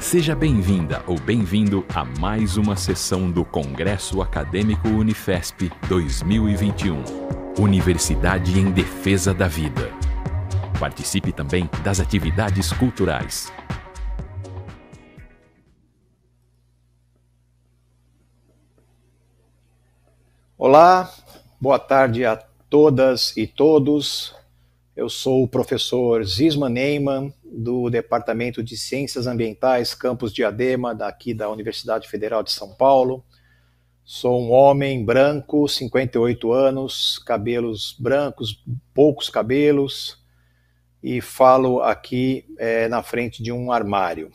Seja bem-vinda ou bem-vindo a mais uma sessão do Congresso Acadêmico Unifesp 2021. Universidade em Defesa da Vida. Participe também das atividades culturais. Olá, boa tarde a todas e todos. Eu sou o professor Zisman Neyman, do Departamento de Ciências Ambientais, Campus Diadema, daqui da Universidade Federal de São Paulo. Sou um homem branco, 58 anos, cabelos brancos, poucos cabelos, e falo aqui na frente de um armário.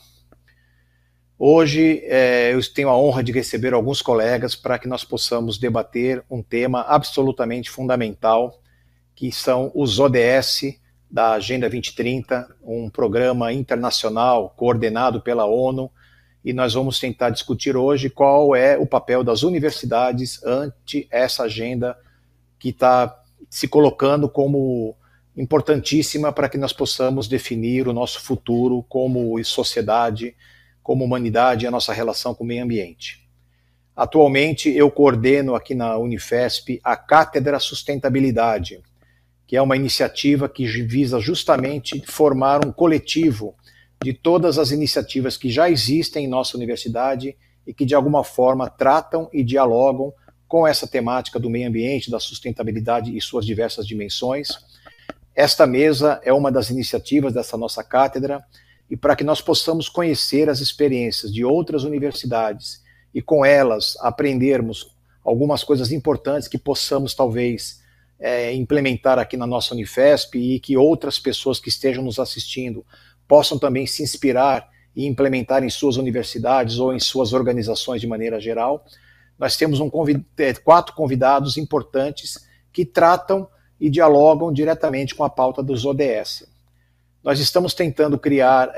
Hoje eu tenho a honra de receber alguns colegas para que nós possamos debater um tema absolutamente fundamental, que são os ODS da Agenda 2030, um programa internacional coordenado pela ONU, e nós vamos tentar discutir hoje qual é o papel das universidades ante essa agenda que está se colocando como importantíssima para que nós possamos definir o nosso futuro como sociedade, como humanidade e a nossa relação com o meio ambiente. Atualmente eu coordeno aqui na Unifesp a Cátedra Sustentabilidade, que é uma iniciativa que visa justamente formar um coletivo de todas as iniciativas que já existem em nossa universidade e que de alguma forma tratam e dialogam com essa temática do meio ambiente, da sustentabilidade e suas diversas dimensões. Esta mesa é uma das iniciativas dessa nossa cátedra, e para que nós possamos conhecer as experiências de outras universidades e com elas aprendermos algumas coisas importantes que possamos talvez implementar aqui na nossa Unifesp, e que outras pessoas que estejam nos assistindo possam também se inspirar e implementar em suas universidades ou em suas organizações de maneira geral. Nós temos 4 convidados importantes que tratam e dialogam diretamente com a pauta dos ODS. Nós estamos tentando criar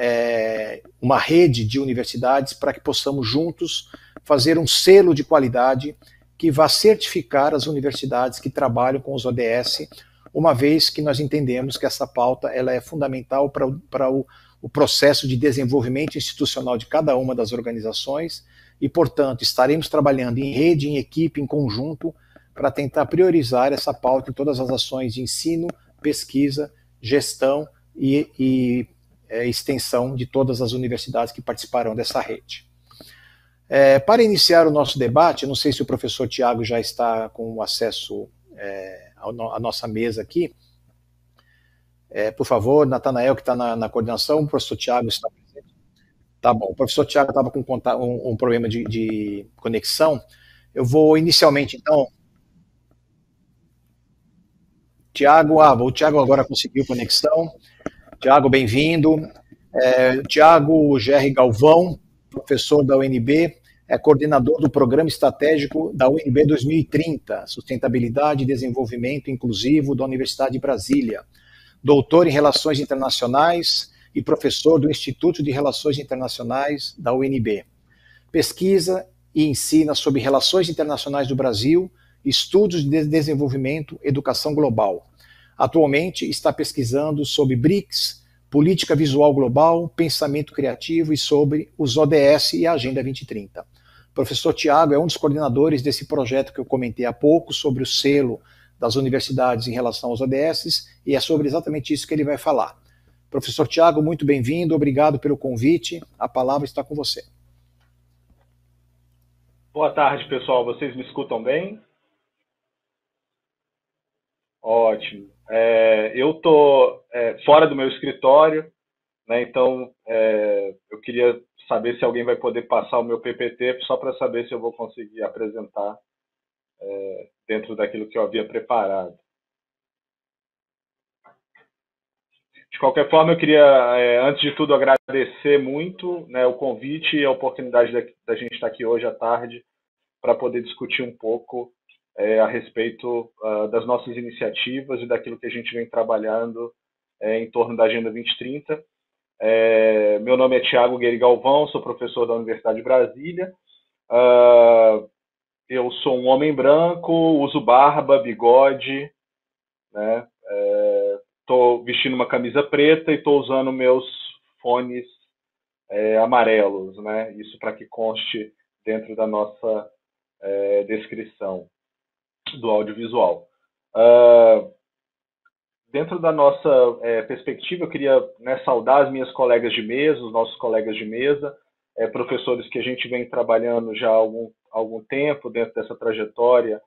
uma rede de universidades para que possamos juntos fazer um selo de qualidade que vá certificar as universidades que trabalham com os ODS, uma vez que nós entendemos que essa pauta ela é fundamental para o processo de desenvolvimento institucional de cada uma das organizações, e, portanto, estaremos trabalhando em rede, em equipe, em conjunto, para tentar priorizar essa pauta em todas as ações de ensino, pesquisa, gestão e extensão de todas as universidades que participarão dessa rede. Para iniciar o nosso debate, não sei se o professor Tiago já está com acesso à nossa mesa aqui. Por favor, Natanael, que está na coordenação, o professor Tiago está presente. Tá bom, o professor Tiago estava com um problema de conexão. Eu vou inicialmente, então... Tiago, o Tiago agora conseguiu conexão. Tiago, bem-vindo. Tiago GR Galvão, professor da UNB, é coordenador do Programa Estratégico da UNB 2030, Sustentabilidade e Desenvolvimento Inclusivo da Universidade de Brasília, doutor em Relações Internacionais e professor do Instituto de Relações Internacionais da UNB. Pesquisa e ensina sobre relações internacionais do Brasil, estudos de desenvolvimento, educação global. Atualmente está pesquisando sobre BRICS, política visual global, pensamento criativo e sobre os ODS e a Agenda 2030. O professor Tiago é um dos coordenadores desse projeto que eu comentei há pouco sobre o selo das universidades em relação aos ODS, e é sobre exatamente isso que ele vai falar. Professor Tiago, muito bem-vindo, obrigado pelo convite, a palavra está com você. Boa tarde, pessoal, vocês me escutam bem? Ótimo. Eu estou fora do meu escritório, né, então eu queria saber se alguém vai poder passar o meu PPT, só para saber se eu vou conseguir apresentar dentro daquilo que eu havia preparado. De qualquer forma, eu queria, antes de tudo, agradecer muito, né, o convite e a oportunidade da gente estar aqui hoje à tarde para poder discutir um pouco a respeito das nossas iniciativas e daquilo que a gente vem trabalhando em torno da Agenda 2030. Meu nome é Thiago Guerri Galvão, sou professor da Universidade de Brasília. Eu sou um homem branco, uso barba, bigode, né? Estou vestindo uma camisa preta e estou usando meus fones amarelos, né? Isso para que conste dentro da nossa descrição do audiovisual. Dentro da nossa perspectiva, eu queria, né, saudar as minhas colegas de mesa, os nossos colegas de mesa, professores que a gente vem trabalhando já há algum tempo dentro dessa trajetória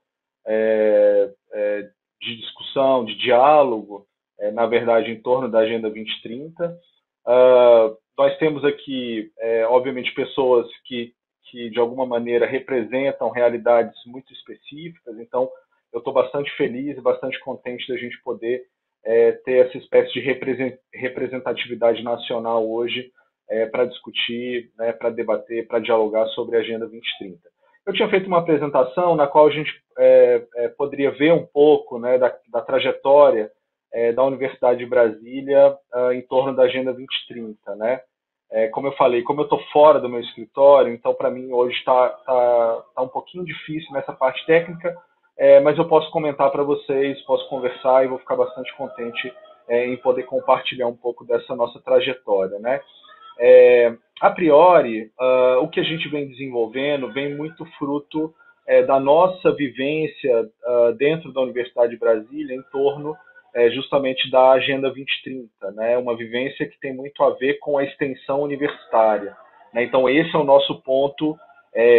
de discussão, de diálogo, na verdade, em torno da Agenda 2030. Nós temos aqui, obviamente, pessoas que, de alguma maneira, representam realidades muito específicas, então eu estou bastante feliz e bastante contente da gente poder ter essa espécie de representatividade nacional hoje para discutir, né, para debater, para dialogar sobre a Agenda 2030. Eu tinha feito uma apresentação na qual a gente poderia ver um pouco, né, da trajetória da Universidade de Brasília em torno da Agenda 2030, né? Como eu falei, como eu estou fora do meu escritório, então para mim hoje está um pouquinho difícil nessa parte técnica, mas eu posso comentar para vocês, posso conversar e vou ficar bastante contente em poder compartilhar um pouco dessa nossa trajetória, né? A priori, o que a gente vem desenvolvendo vem muito fruto da nossa vivência dentro da Universidade de Brasília em torno justamente da Agenda 2030, né? Uma vivência que tem muito a ver com a extensão universitária, né? Então esse é o nosso ponto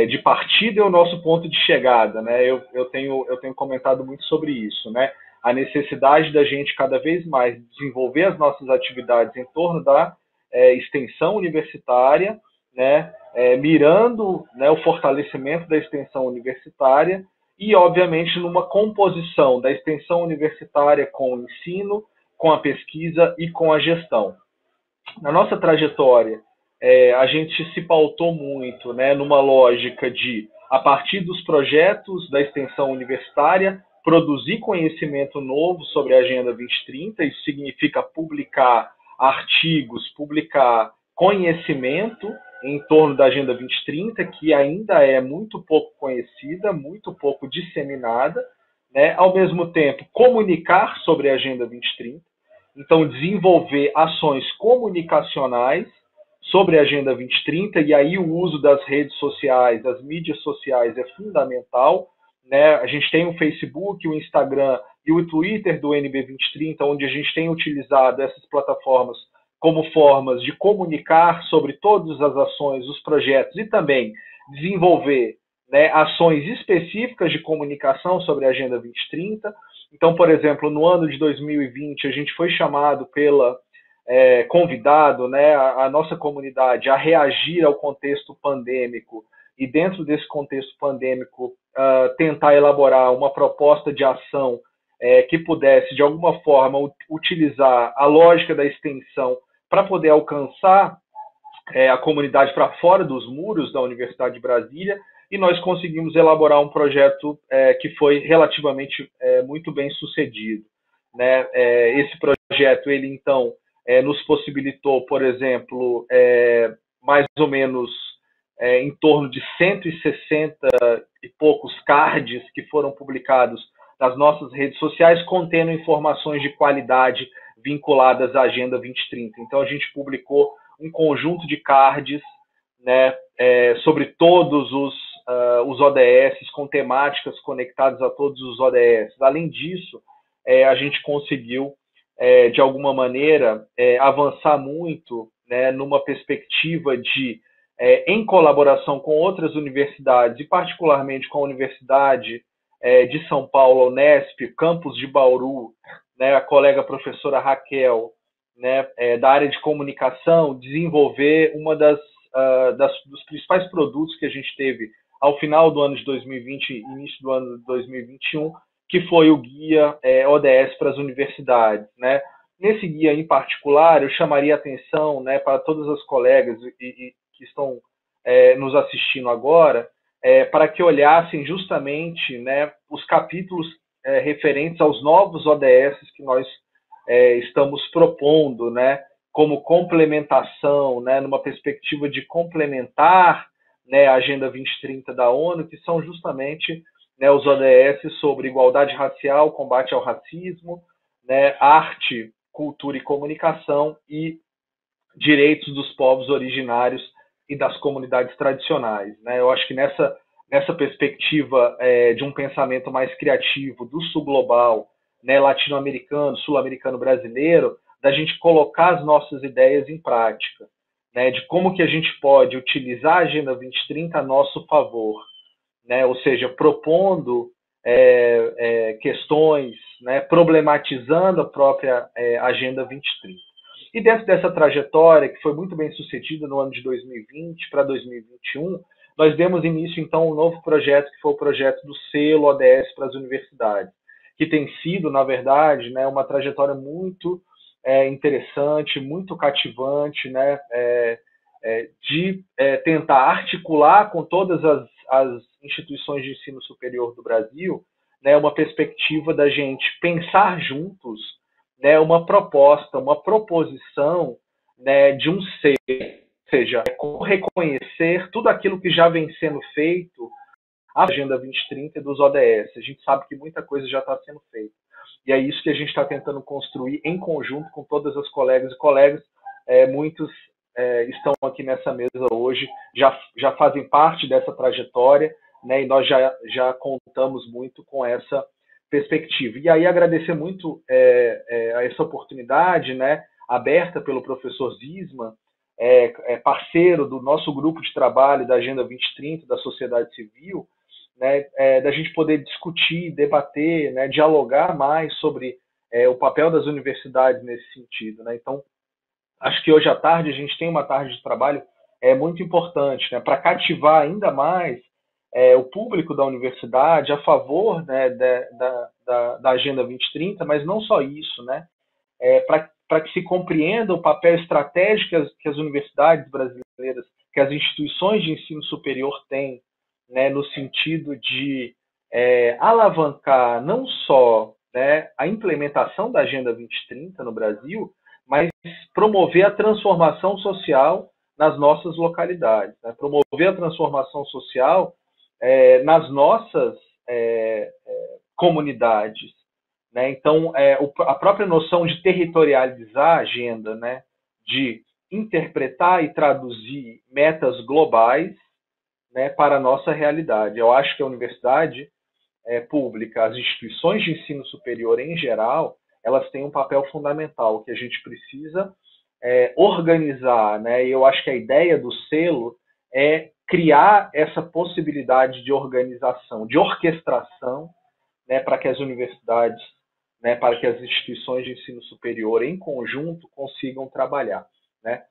de partida e o nosso ponto de chegada, né? Eu tenho comentado muito sobre isso, né? A necessidade da gente cada vez mais desenvolver as nossas atividades em torno da extensão universitária, né? Mirando, né, o fortalecimento da extensão universitária e, obviamente, numa composição da extensão universitária com o ensino, com a pesquisa e com a gestão. Na nossa trajetória, a gente se pautou muito, né, numa lógica de, a partir dos projetos da extensão universitária, produzir conhecimento novo sobre a Agenda 2030, isso significa publicar artigos, publicar conhecimento em torno da Agenda 2030, que ainda é muito pouco conhecida, muito pouco disseminada, né? Ao mesmo tempo, comunicar sobre a Agenda 2030, então desenvolver ações comunicacionais sobre a Agenda 2030, e aí o uso das redes sociais, das mídias sociais é fundamental, né? A gente tem o Facebook, o Instagram e o Twitter do NB 2030, onde a gente tem utilizado essas plataformas como formas de comunicar sobre todas as ações, os projetos e também desenvolver, né, ações específicas de comunicação sobre a Agenda 2030. Então, por exemplo, no ano de 2020, a gente foi chamado convidado, né, a nossa comunidade a reagir ao contexto pandêmico e, dentro desse contexto pandêmico, tentar elaborar uma proposta de ação que pudesse, de alguma forma, utilizar a lógica da extensão para poder alcançar a comunidade para fora dos muros da Universidade de Brasília, e nós conseguimos elaborar um projeto que foi relativamente muito bem sucedido, né? Esse projeto, ele então nos possibilitou, por exemplo, mais ou menos em torno de 160 e poucos cards que foram publicados nas nossas redes sociais, contendo informações de qualidade vinculadas à Agenda 2030. Então, a gente publicou um conjunto de cards, né, sobre todos os ODS, com temáticas conectadas a todos os ODS. Além disso, a gente conseguiu, de alguma maneira, avançar muito, né, numa perspectiva de, em colaboração com outras universidades, e particularmente com a Universidade de São Paulo, a Unesp, campus de Bauru, né, a colega professora Raquel, né, da área de comunicação, desenvolver uma dos principais produtos que a gente teve ao final do ano de 2020 e início do ano de 2021, que foi o guia ODS para as universidades, né? Nesse guia em particular, eu chamaria a atenção, né, para todas as colegas que estão nos assistindo agora, para que olhassem justamente, né, os capítulos referentes aos novos ODS que nós estamos propondo, né, como complementação, né, numa perspectiva de complementar, né, a Agenda 2030 da ONU, que são justamente, né, os ODS sobre igualdade racial, combate ao racismo, né, arte, cultura e comunicação e direitos dos povos originários e das comunidades tradicionais, né? Eu acho que nessa perspectiva de um pensamento mais criativo do sul global, né, latino-americano, sul-americano, brasileiro, da gente colocar as nossas ideias em prática, né, de como que a gente pode utilizar a Agenda 2030 a nosso favor, né, ou seja, propondo questões, né, problematizando a própria Agenda 2030. E dentro dessa trajetória, que foi muito bem sucedida no ano de 2020 para 2021, nós demos início, então, a um novo projeto, que foi o projeto do selo ODS para as universidades, que tem sido, na verdade, né, uma trajetória muito interessante, muito cativante, né, de tentar articular com todas as instituições de ensino superior do Brasil, né, uma perspectiva da gente pensar juntos, né, uma proposta, uma proposição, né, de um ser, ou seja, como reconhecer tudo aquilo que já vem sendo feito, a Agenda 2030 e dos ODS. A gente sabe que muita coisa já está sendo feita. E é isso que a gente está tentando construir em conjunto com todas as colegas e colegas. Muitos estão aqui nessa mesa hoje, já fazem parte dessa trajetória, né, e nós já contamos muito com essa perspectiva. E aí agradecer muito a essa oportunidade, né, aberta pelo professor Zisman, parceiro do nosso grupo de trabalho da Agenda 2030, da sociedade civil, né, da gente poder discutir, debater, né, dialogar mais sobre o papel das universidades nesse sentido, né? Então, acho que hoje à tarde a gente tem uma tarde de trabalho muito importante, né, para cativar ainda mais o público da universidade a favor, né, da Agenda 2030, mas não só isso, né, para que se compreenda o papel estratégico que as universidades brasileiras, que as instituições de ensino superior têm, né, no sentido de alavancar não só, né, a implementação da Agenda 2030 no Brasil, mas promover a transformação social nas nossas localidades, né, promover a transformação social nas nossas comunidades, né? Então, a própria noção de territorializar a agenda, né, de interpretar e traduzir metas globais, né, para a nossa realidade. Eu acho que a universidade pública, as instituições de ensino superior em geral, elas têm um papel fundamental que a gente precisa organizar, né? E eu acho que a ideia do selo é criar essa possibilidade de organização, de orquestração, né, para que as universidades, né, para que as instituições de ensino superior em conjunto consigam trabalhar, né?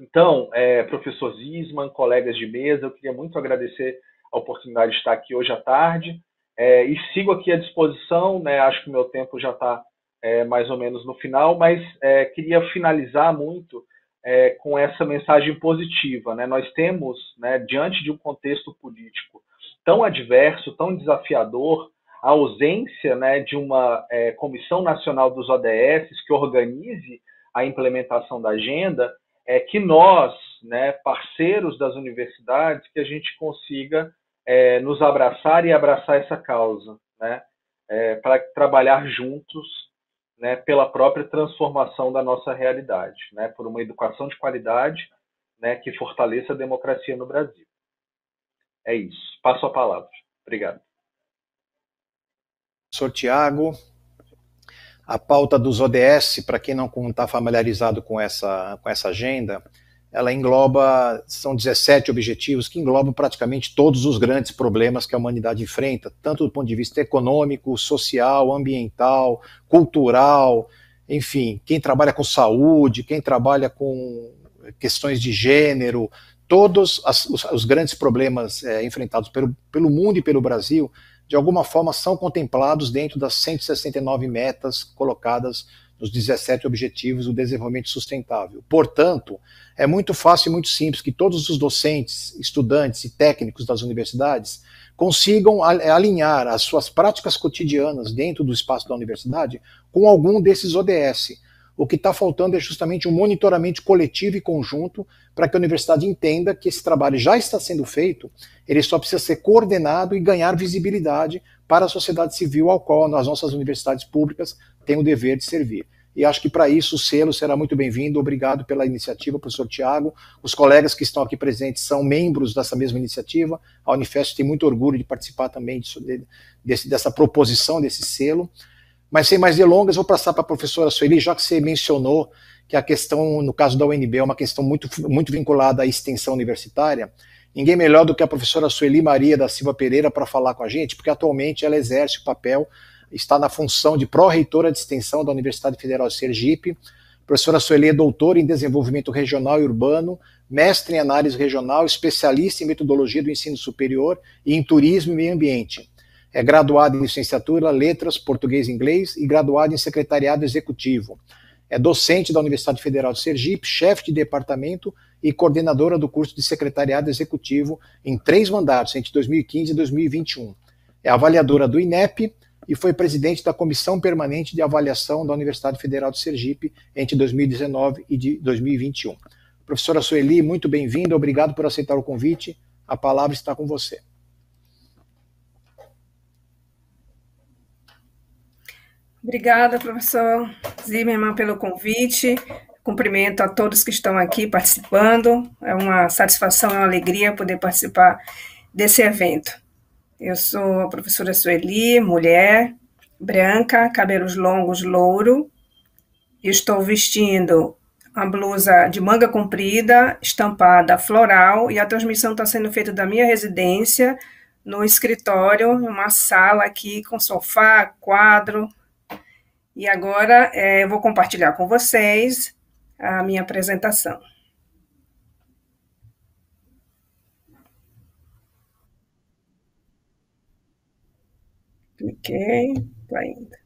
Então, professor Zisman, colegas de mesa, eu queria muito agradecer a oportunidade de estar aqui hoje à tarde e sigo aqui à disposição, né? Acho que o meu tempo já está mais ou menos no final, mas queria finalizar muito com essa mensagem positiva, né? Nós temos, né, diante de um contexto político tão adverso, tão desafiador, a ausência, né, de uma Comissão Nacional dos ODS que organize a implementação da agenda, que nós, né, parceiros das universidades, que a gente consiga nos abraçar e abraçar essa causa, né, para trabalhar juntos, né, pela própria transformação da nossa realidade, né, por uma educação de qualidade, né, que fortaleça a democracia no Brasil. É isso. Passo a palavra. Obrigado. Professor Tiago, a pauta dos ODS, para quem não está familiarizado com essa agenda, ela engloba, são 17 objetivos que englobam praticamente todos os grandes problemas que a humanidade enfrenta, tanto do ponto de vista econômico, social, ambiental, cultural, enfim, quem trabalha com saúde, quem trabalha com questões de gênero, todos os grandes problemas enfrentados pelo mundo e pelo Brasil, de alguma forma são contemplados dentro das 169 metas colocadas nos 17 Objetivos do Desenvolvimento Sustentável. Portanto, é muito fácil e muito simples que todos os docentes, estudantes e técnicos das universidades consigam alinhar as suas práticas cotidianas dentro do espaço da universidade com algum desses ODS. O que está faltando é justamente um monitoramento coletivo e conjunto para que a universidade entenda que esse trabalho já está sendo feito, ele só precisa ser coordenado e ganhar visibilidade para a sociedade civil ao qual as nossas universidades públicas têm o dever de servir. E acho que para isso o selo será muito bem-vindo. Obrigado pela iniciativa, professor Tiago. Os colegas que estão aqui presentes são membros dessa mesma iniciativa. A Unifesp tem muito orgulho de participar também dessa proposição, desse selo. Mas sem mais delongas, vou passar para a professora Sueli, já que você mencionou que a questão, no caso da UNB, é uma questão muito vinculada à extensão universitária. Ninguém melhor do que a professora Sueli Maria da Silva Pereira para falar com a gente, porque atualmente ela exerce o papel, está na função de pró-reitora de extensão da Universidade Federal de Sergipe. A professora Sueli é doutora em desenvolvimento regional e urbano, mestre em análise regional, especialista em metodologia do ensino superior e em turismo e meio ambiente. É graduada em licenciatura, letras, português e inglês e graduada em secretariado executivo. É docente da Universidade Federal de Sergipe, chefe de departamento e coordenadora do curso de secretariado executivo em 3 mandatos, entre 2015 e 2021. É avaliadora do INEP e foi presidente da Comissão Permanente de Avaliação da Universidade Federal de Sergipe entre 2019 e 2021. Professora Sueli, muito bem-vinda, obrigado por aceitar o convite. A palavra está com você. Obrigada, professor Zimmermann, pelo convite. Cumprimento a todos que estão aqui participando. É uma satisfação e uma alegria poder participar desse evento. Eu sou a professora Sueli, mulher, branca, cabelos longos, louro. Estou vestindo uma blusa de manga comprida, estampada floral, e a transmissão está sendo feita da minha residência, no escritório, uma sala aqui com sofá, quadro. E agora eu vou compartilhar com vocês a minha apresentação. Cliquei, está indo.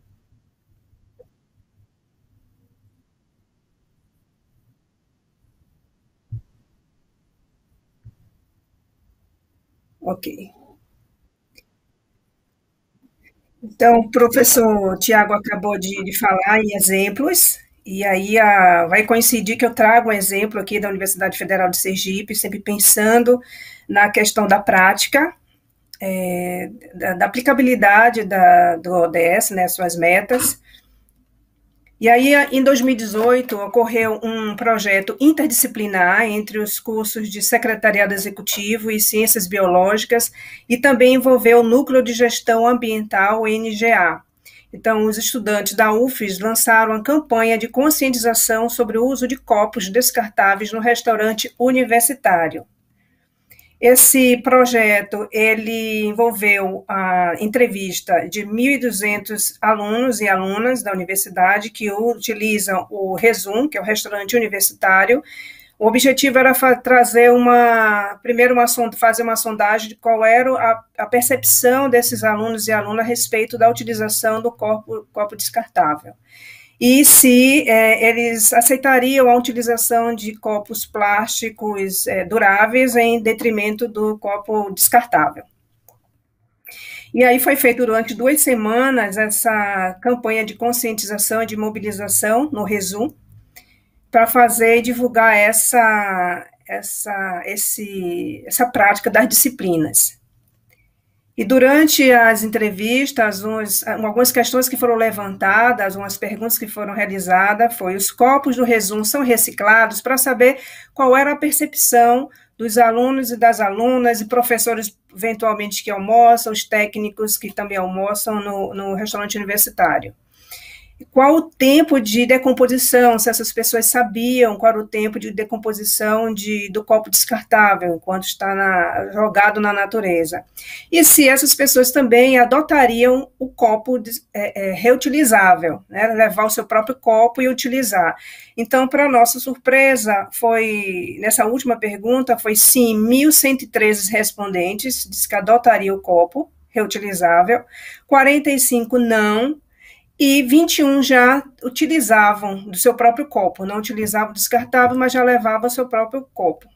Ok. Então, o professor Tiago acabou de falar em exemplos, e aí vai coincidir que eu trago um exemplo aqui da Universidade Federal de Sergipe, sempre pensando na questão da prática, da aplicabilidade do ODS, né, suas metas. E aí, em 2018, ocorreu um projeto interdisciplinar entre os cursos de Secretariado Executivo e Ciências Biológicas e também envolveu o Núcleo de Gestão Ambiental, NGA. Então, os estudantes da UFES lançaram uma campanha de conscientização sobre o uso de copos descartáveis no restaurante universitário. Esse projeto, ele envolveu a entrevista de 1.200 alunos e alunas da universidade que utilizam o Resum, que é o restaurante universitário. O objetivo era fazer fazer uma sondagem de qual era a percepção desses alunos e alunas a respeito da utilização do copo descartável. E se eles aceitariam a utilização de copos plásticos duráveis em detrimento do copo descartável. E aí foi feito durante 2 semanas essa campanha de conscientização e de mobilização no Resum, para fazer e divulgar essa prática das disciplinas. E durante as entrevistas, algumas questões que foram levantadas, umas perguntas que foram realizadas, os copos do Resum são reciclados, para saber qual era a percepção dos alunos e das alunas, e professores eventualmente que almoçam, os técnicos que também almoçam no restaurante universitário. Qual o tempo de decomposição, se essas pessoas sabiam qual era o tempo de decomposição do copo descartável, enquanto está jogado na natureza. E se essas pessoas também adotariam o copo reutilizável, né, levar o seu próprio copo e utilizar. Então, para nossa surpresa, nessa última pergunta, foi sim, 1.113 respondentes, diz que adotaria o copo reutilizável, 45 não, e 21 já utilizavam do seu próprio copo, não utilizavam descartável, mas já levavam o seu próprio copo.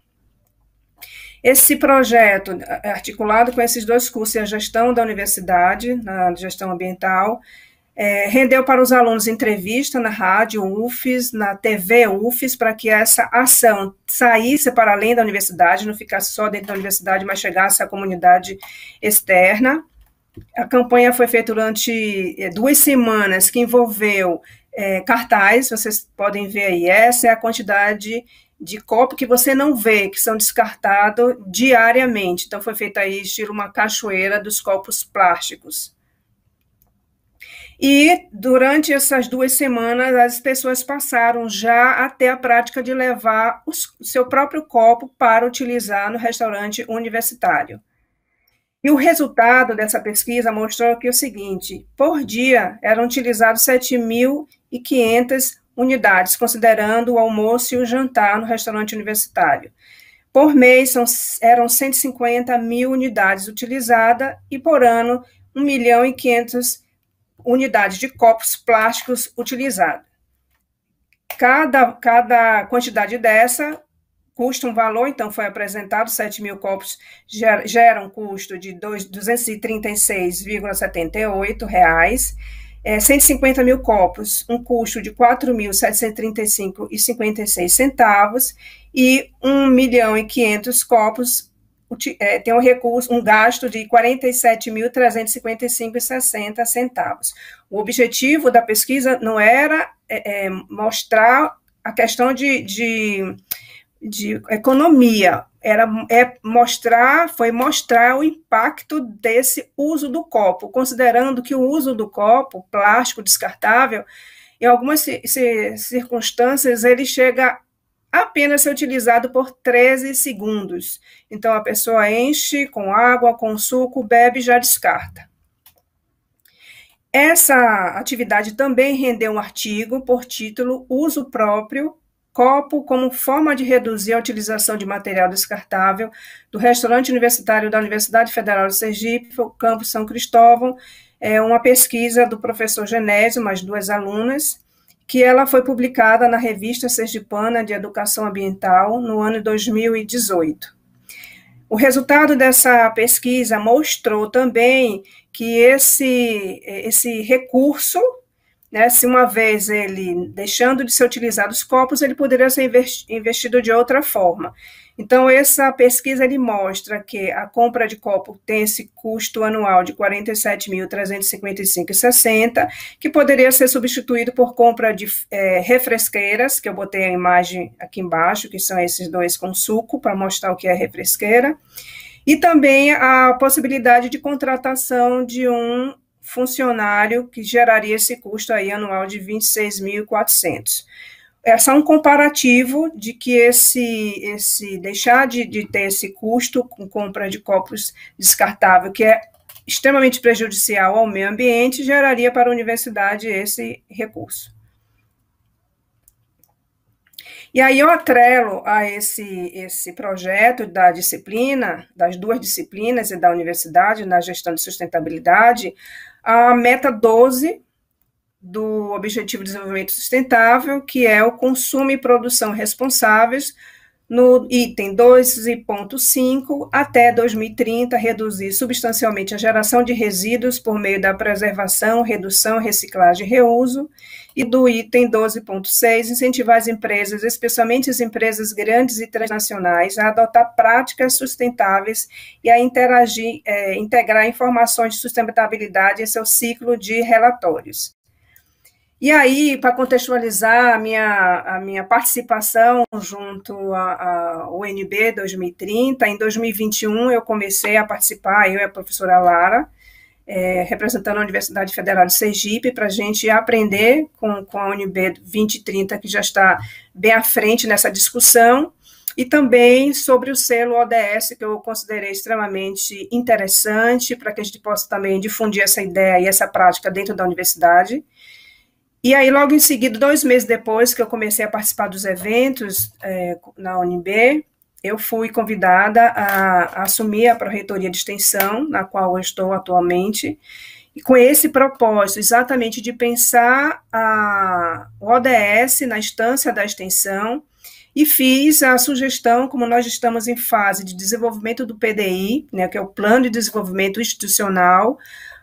Esse projeto, articulado com esses 2 cursos, a gestão da universidade, na gestão ambiental, Rendeu para os alunos entrevista na rádio UFES, na TV UFES, para que essa ação saísse para além da universidade, não ficasse só dentro da universidade, mas chegasse à comunidade externa. A campanha foi feita durante 2 semanas, que envolveu cartaz, vocês podem ver aí, essa é a quantidade de copo que você não vê, que são descartados diariamente. Então, foi feita aí, estilo uma cachoeira dos copos plásticos. E, durante essas 2 semanas, as pessoas passaram já até a prática de levar o seu próprio copo para utilizar no restaurante universitário. E o resultado dessa pesquisa mostrou que o seguinte: por dia eram utilizados 7.500 unidades, considerando o almoço e o jantar no restaurante universitário. Por mês eram 150 mil unidades utilizadas e por ano 1.500.000 unidades de copos plásticos utilizados. Cada quantidade dessa custa um valor, então foi apresentado, 7.000 copos geram um custo de R$ 236,78, 150 mil copos, um custo de R$ 4.735,56, e 1.500.000 copos tem um gasto de R$ 47.355,60. O objetivo da pesquisa não era mostrar a questão de economia, foi mostrar o impacto desse uso do copo, considerando que o uso do copo plástico descartável, em algumas circunstâncias, ele chega apenas ser utilizado por 13 segundos. Então, a pessoa enche com água, com suco, bebe e já descarta. Essa atividade também rendeu um artigo por título Uso próprio, copo como forma de reduzir a utilização de material descartável do restaurante universitário da Universidade Federal de Sergipe, o campus São Cristóvão, uma pesquisa do professor Genésio, mais 2 alunas, que ela foi publicada na Revista Sergipana de Educação Ambiental no ano de 2018. O resultado dessa pesquisa mostrou também que esse recurso, né, se uma vez ele, deixando de ser utilizado os copos, ele poderia ser investido de outra forma. Então, essa pesquisa ele mostra que a compra de copo tem esse custo anual de R$ 47.355,60, que poderia ser substituído por compra de refresqueiras, que eu botei a imagem aqui embaixo, que são esses 2 com suco, para mostrar o que é refresqueira, e também a possibilidade de contratação de um funcionário que geraria esse custo aí anual de R$ 26.400. É só um comparativo de que esse deixar de ter esse custo com compra de copos descartável, que é extremamente prejudicial ao meio ambiente, geraria para a universidade esse recurso. E aí eu atrelo a esse projeto da disciplina, das 2 disciplinas e da universidade, na gestão de sustentabilidade, a meta 12 do Objetivo de Desenvolvimento Sustentável, que é o consumo e produção responsáveis, no item 2.5, até 2030, reduzir substancialmente a geração de resíduos por meio da preservação, redução, reciclagem e reuso, e do item 12.6, incentivar as empresas, especialmente as empresas grandes e transnacionais, a adotar práticas sustentáveis e a integrar informações de sustentabilidade em seu ciclo de relatórios. E aí, para contextualizar a minha participação junto ao UNB 2030, em 2021 eu comecei a participar, eu e a professora Lara, representando a Universidade Federal de Sergipe, para a gente aprender com a UNB 2030, que já está bem à frente nessa discussão, e também sobre o selo ODS, que eu considerei extremamente interessante, para que a gente possa também difundir essa ideia e essa prática dentro da universidade. E aí, logo em seguida, 2 meses depois que eu comecei a participar dos eventos na UNB, eu fui convidada a assumir a Pró-Reitoria de Extensão, na qual eu estou atualmente, e com esse propósito exatamente de pensar o ODS na instância da extensão, e fiz a sugestão, como nós estamos em fase de desenvolvimento do PDI, né, que é o Plano de Desenvolvimento Institucional,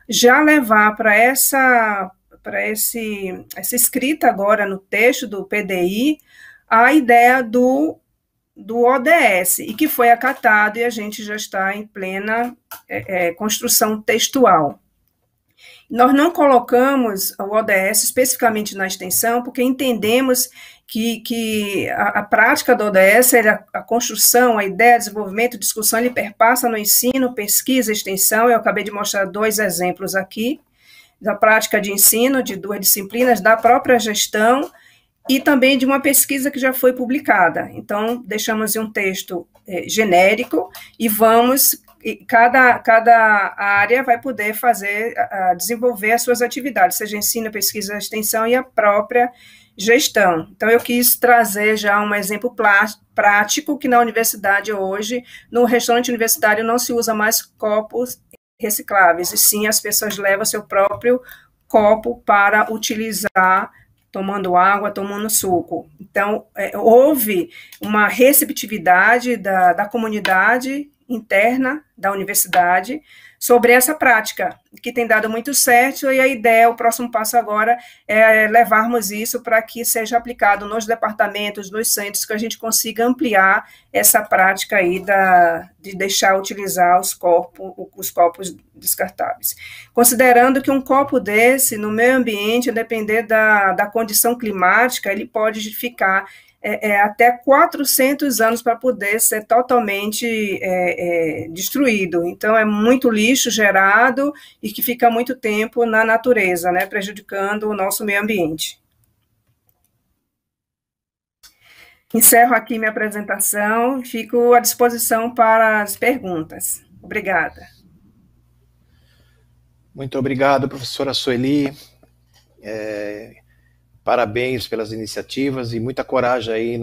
já levar para essa escrita agora no texto do PDI, a ideia do ODS, e que foi acatado, e a gente já está em plena construção textual. Nós não colocamos o ODS especificamente na extensão, porque entendemos que a prática do ODS, a construção, a ideia, desenvolvimento, discussão, ele perpassa no ensino, pesquisa, extensão. Eu acabei de mostrar 2 exemplos aqui, da prática de ensino, de 2 disciplinas, da própria gestão, e também de uma pesquisa que já foi publicada. Então, deixamos um texto genérico e cada área vai poder desenvolver as suas atividades, seja ensino, pesquisa, extensão e a própria gestão. Então, eu quis trazer já um exemplo prático que na universidade hoje, no restaurante universitário, não se usa mais copos recicláveis, e sim as pessoas levam seu próprio copo para utilizar, tomando água, tomando suco. Então, houve uma receptividade da comunidade interna da universidade sobre essa prática, que tem dado muito certo, e a ideia, o próximo passo agora é levarmos isso para que seja aplicado nos departamentos, nos centros, que a gente consiga ampliar essa prática aí de deixar utilizar os copos descartáveis. Considerando que um copo desse, no meio ambiente, a depender da condição climática, ele pode ficar até 400 anos para poder ser totalmente destruído. Então, é muito lixo gerado e que fica muito tempo na natureza, né, prejudicando o nosso meio ambiente. Encerro aqui minha apresentação, fico à disposição para as perguntas. Obrigada. Muito obrigado, professora Sueli. Parabéns pelas iniciativas e muita coragem aí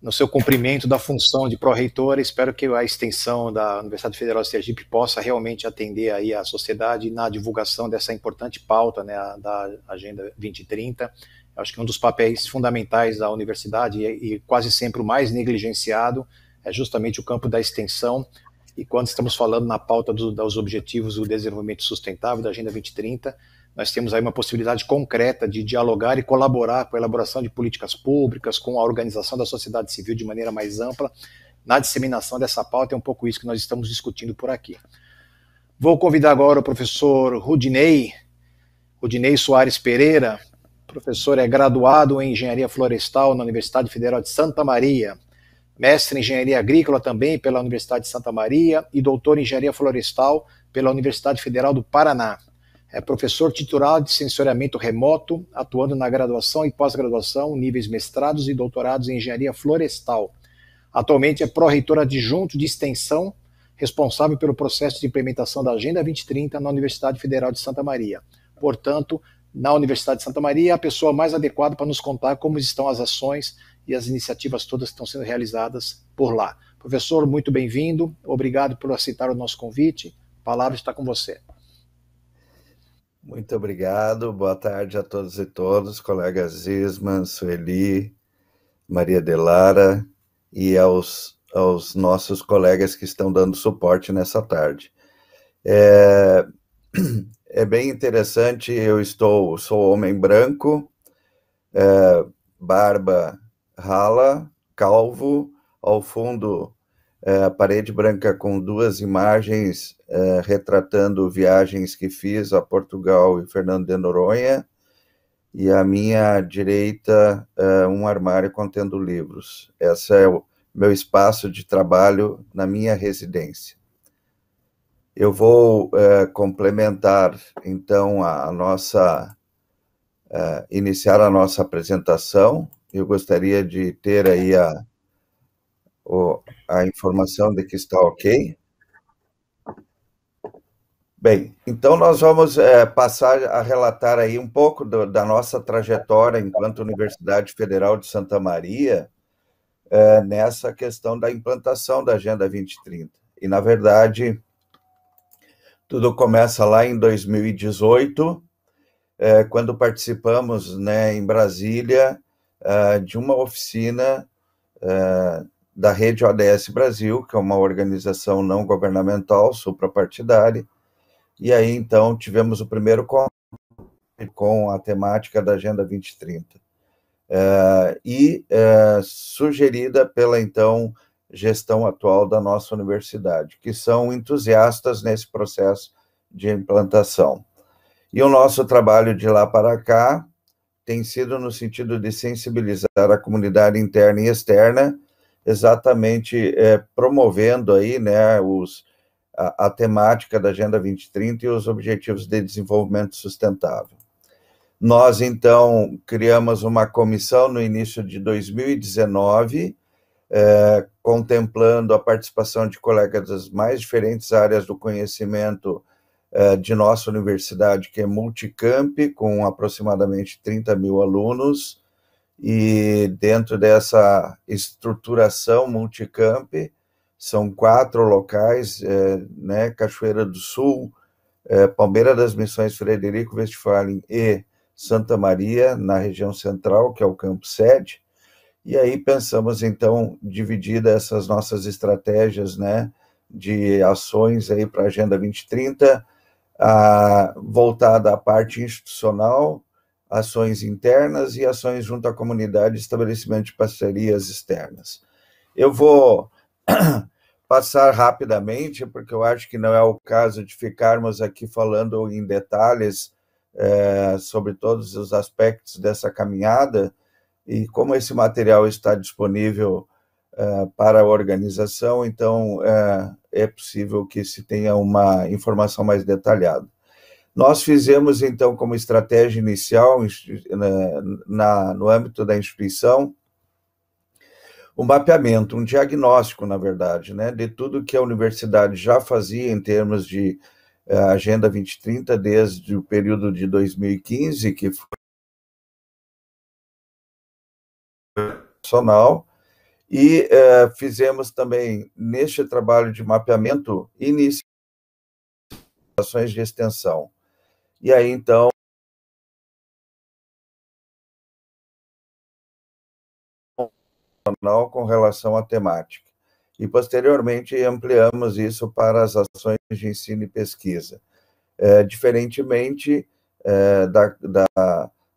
no seu cumprimento da função de pró-reitora. Espero que a extensão da Universidade Federal de Sergipe possa realmente atender aí a sociedade na divulgação dessa importante pauta, né, da Agenda 2030. Acho que um dos papéis fundamentais da universidade e quase sempre o mais negligenciado é justamente o campo da extensão. E quando estamos falando na pauta dos objetivos do desenvolvimento sustentável da Agenda 2030, nós temos aí uma possibilidade concreta de dialogar e colaborar com a elaboração de políticas públicas, com a organização da sociedade civil de maneira mais ampla, na disseminação dessa pauta. É um pouco isso que nós estamos discutindo por aqui. Vou convidar agora o professor Rudinei Soares Pereira. O professor é graduado em Engenharia Florestal na Universidade Federal de Santa Maria, mestre em Engenharia Agrícola também pela Universidade de Santa Maria e doutor em Engenharia Florestal pela Universidade Federal do Paraná. É professor titular de sensoriamento remoto, atuando na graduação e pós-graduação, níveis mestrados e doutorados em engenharia florestal. Atualmente é pró-reitor adjunto de extensão, responsável pelo processo de implementação da Agenda 2030 na Universidade Federal de Santa Maria. Portanto, na Universidade de Santa Maria, a pessoa mais adequada para nos contar como estão as ações e as iniciativas todas que estão sendo realizadas por lá. Professor, muito bem-vindo, obrigado por aceitar o nosso convite, a palavra está com você. Muito obrigado, boa tarde a todos e todos, colegas Isman, Sueli, Maria Delara e aos nossos colegas que estão dando suporte nessa tarde. É bem interessante, sou homem branco, barba rala, calvo, ao fundo a parede branca com 2 imagens retratando viagens que fiz a Portugal e Fernando de Noronha, e à minha direita um armário contendo livros. Esse é o meu espaço de trabalho na minha residência. Eu vou complementar, então, iniciar a nossa apresentação. Eu gostaria de ter aí a informação de que está ok. Bem, então nós vamos passar a relatar aí um pouco da nossa trajetória enquanto Universidade Federal de Santa Maria nessa questão da implantação da Agenda 2030. E, na verdade, tudo começa lá em 2018, quando participamos, né, em Brasília, de uma oficina da Rede ODS Brasil, que é uma organização não governamental, suprapartidária, e aí, então, tivemos o primeiro contato com a temática da Agenda 2030, sugerida pela, então, gestão atual da nossa universidade, que são entusiastas nesse processo de implantação. E o nosso trabalho de lá para cá tem sido no sentido de sensibilizar a comunidade interna e externa, exatamente promovendo aí, né, a temática da Agenda 2030 e os Objetivos de Desenvolvimento Sustentável. Nós, então, criamos uma comissão no início de 2019, contemplando a participação de colegas das mais diferentes áreas do conhecimento de nossa universidade, que é Multicamp, com aproximadamente 30 mil alunos, e dentro dessa estruturação Multicamp, são 4 locais, né, Cachoeira do Sul, Palmeira das Missões, Frederico Westphalen e Santa Maria, na região central, que é o campo sede. E aí pensamos, então, dividir essas nossas estratégias, né, de ações aí para a Agenda 2030, voltada à parte institucional, ações internas e ações junto à comunidade, estabelecimento de parcerias externas. Eu vou passar rapidamente, porque eu acho que não é o caso de ficarmos aqui falando em detalhes sobre todos os aspectos dessa caminhada, e como esse material está disponível para a organização, então é possível que se tenha uma informação mais detalhada. Nós fizemos, então, como estratégia inicial, no âmbito da instituição, um mapeamento, um diagnóstico, na verdade, né, de tudo que a universidade já fazia em termos de Agenda 2030, desde o período de 2015, que foi nacional, e fizemos também, neste trabalho de mapeamento, ações de extensão. E aí, então, com relação à temática. E, posteriormente, ampliamos isso para as ações de ensino e pesquisa. Diferentemente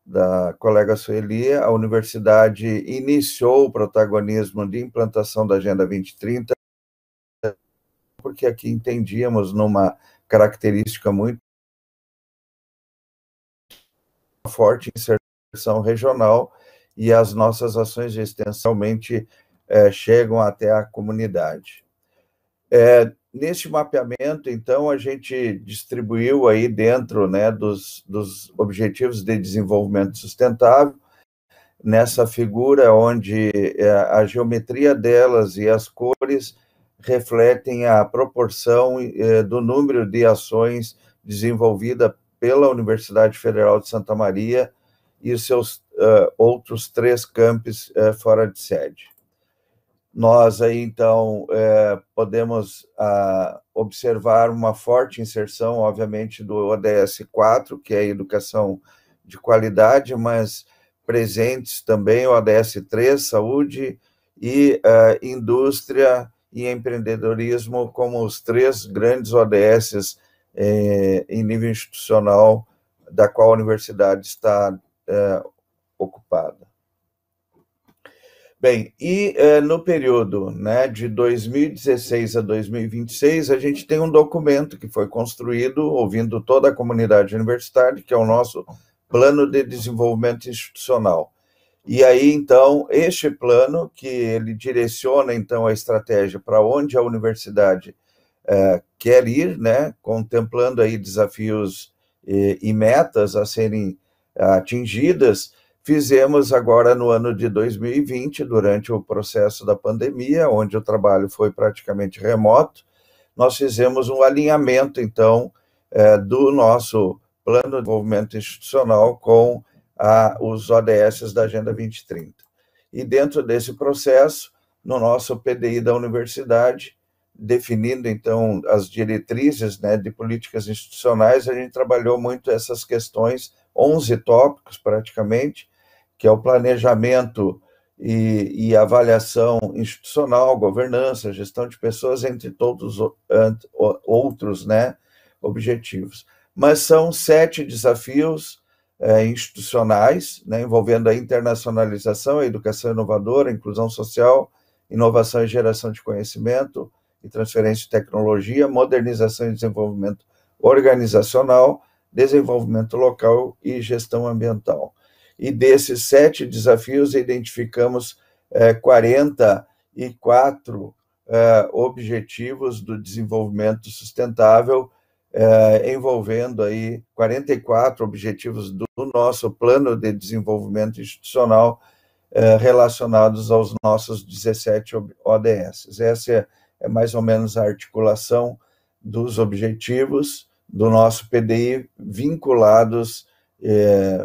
da colega Sueli, a universidade iniciou o protagonismo de implantação da Agenda 2030, porque aqui entendíamos numa característica muito forte inserção regional, e as nossas ações de extensão chegam até a comunidade. Neste mapeamento, então, a gente distribuiu aí dentro, né, dos Objetivos de Desenvolvimento Sustentável, nessa figura onde a geometria delas e as cores refletem a proporção do número de ações desenvolvidas pela Universidade Federal de Santa Maria e os seus outros 3 campos fora de sede. Nós aí, então, podemos observar uma forte inserção, obviamente, do ODS 4, que é a educação de qualidade, mas presentes também o ODS 3, saúde, e indústria e empreendedorismo como os 3 grandes ODS em nível institucional, da qual a universidade está ocupada. Bem, e no período, né, de 2016 a 2026, a gente tem um documento que foi construído ouvindo toda a comunidade universitária, que é o nosso Plano de Desenvolvimento Institucional. E aí, então, este plano, que ele direciona, então, a estratégia para onde a universidade quer ir, né, contemplando aí desafios e metas a serem atingidas. Fizemos agora no ano de 2020, durante o processo da pandemia, onde o trabalho foi praticamente remoto, nós fizemos um alinhamento, então, do nosso Plano de Desenvolvimento Institucional com os ODS da Agenda 2030. E dentro desse processo, no nosso PDI da universidade, definindo, então, as diretrizes, né, de políticas institucionais, a gente trabalhou muito essas questões, 11 tópicos praticamente, que é o planejamento e avaliação institucional, governança, gestão de pessoas, entre todos outros, né, objetivos. Mas são 7 desafios institucionais, né, envolvendo a internacionalização, a educação inovadora, a inclusão social, inovação e geração de conhecimento e transferência de tecnologia, modernização e desenvolvimento organizacional, desenvolvimento local e gestão ambiental. E desses 7 desafios, identificamos 44 objetivos do desenvolvimento sustentável, envolvendo aí 44 objetivos do nosso plano de desenvolvimento institucional relacionados aos nossos 17 ODS. Essa é mais ou menos a articulação dos objetivos do nosso PDI vinculados,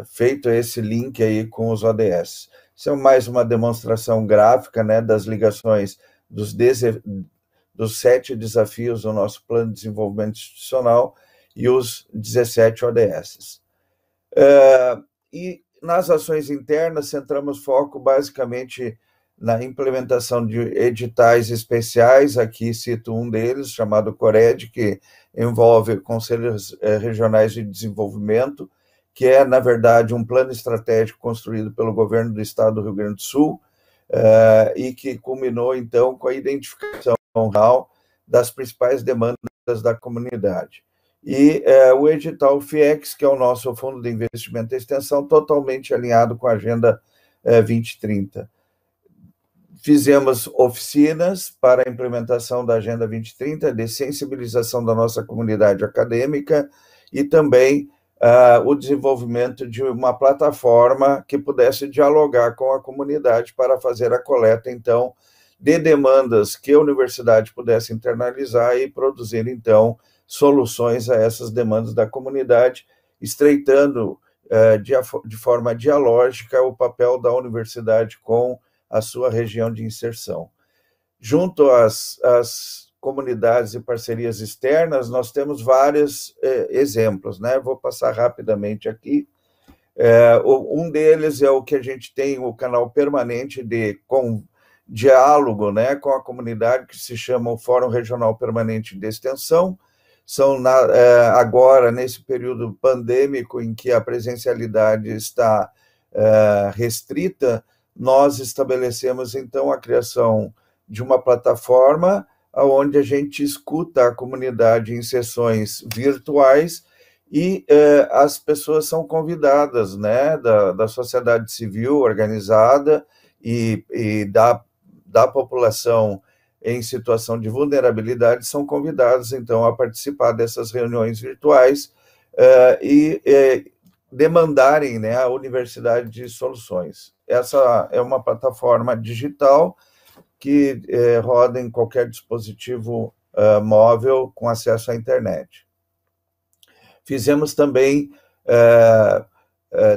feito esse link aí com os ODS. Isso é mais uma demonstração gráfica, né, das ligações dos 7 desafios do nosso plano de desenvolvimento institucional e os 17 ODS. E nas ações internas, centramos foco basicamente na implementação de editais especiais. Aqui cito um deles, chamado CORED, que envolve Conselhos Regionais de Desenvolvimento, que é, na verdade, um plano estratégico construído pelo governo do estado do Rio Grande do Sul, e que culminou, então, com a identificação real das principais demandas da comunidade. E o edital FIEX, que é o nosso Fundo de Investimento e Extensão, totalmente alinhado com a Agenda 2030. Fizemos oficinas para a implementação da Agenda 2030, de sensibilização da nossa comunidade acadêmica e também o desenvolvimento de uma plataforma que pudesse dialogar com a comunidade para fazer a coleta, então, de demandas que a universidade pudesse internalizar e produzir, então, soluções a essas demandas da comunidade, estreitando de forma dialógica o papel da universidade com a sua região de inserção. Junto às comunidades e parcerias externas, nós temos vários exemplos, né? Vou passar rapidamente aqui. Um deles é o que a gente tem, o canal permanente de diálogo, né, com a comunidade, que se chama o Fórum Regional Permanente de Extensão. São, agora, nesse período pandêmico, em que a presencialidade está restrita, nós estabelecemos, então, a criação de uma plataforma onde a gente escuta a comunidade em sessões virtuais e as pessoas são convidadas, né, da sociedade civil organizada e da população em situação de vulnerabilidade, são convidados, então, a participar dessas reuniões virtuais e demandarem, né, a universidade de soluções. Essa é uma plataforma digital que roda em qualquer dispositivo móvel com acesso à internet. Fizemos também,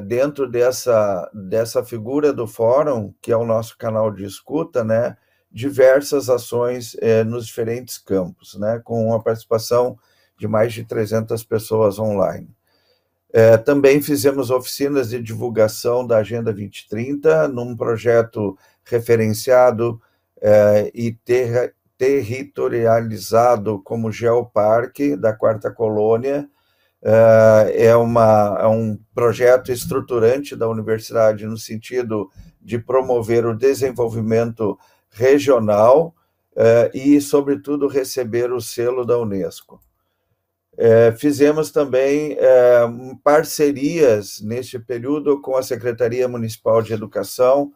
dentro dessa figura do fórum, que é o nosso canal de escuta, né, diversas ações nos diferentes campos, né, com a participação de mais de 300 pessoas online. Também fizemos oficinas de divulgação da Agenda 2030, num projeto referenciado e territorializado como Geoparque da Quarta Colônia. É um projeto estruturante da universidade no sentido de promover o desenvolvimento regional e, sobretudo, receber o selo da Unesco. Fizemos também parcerias neste período com a Secretaria Municipal de Educação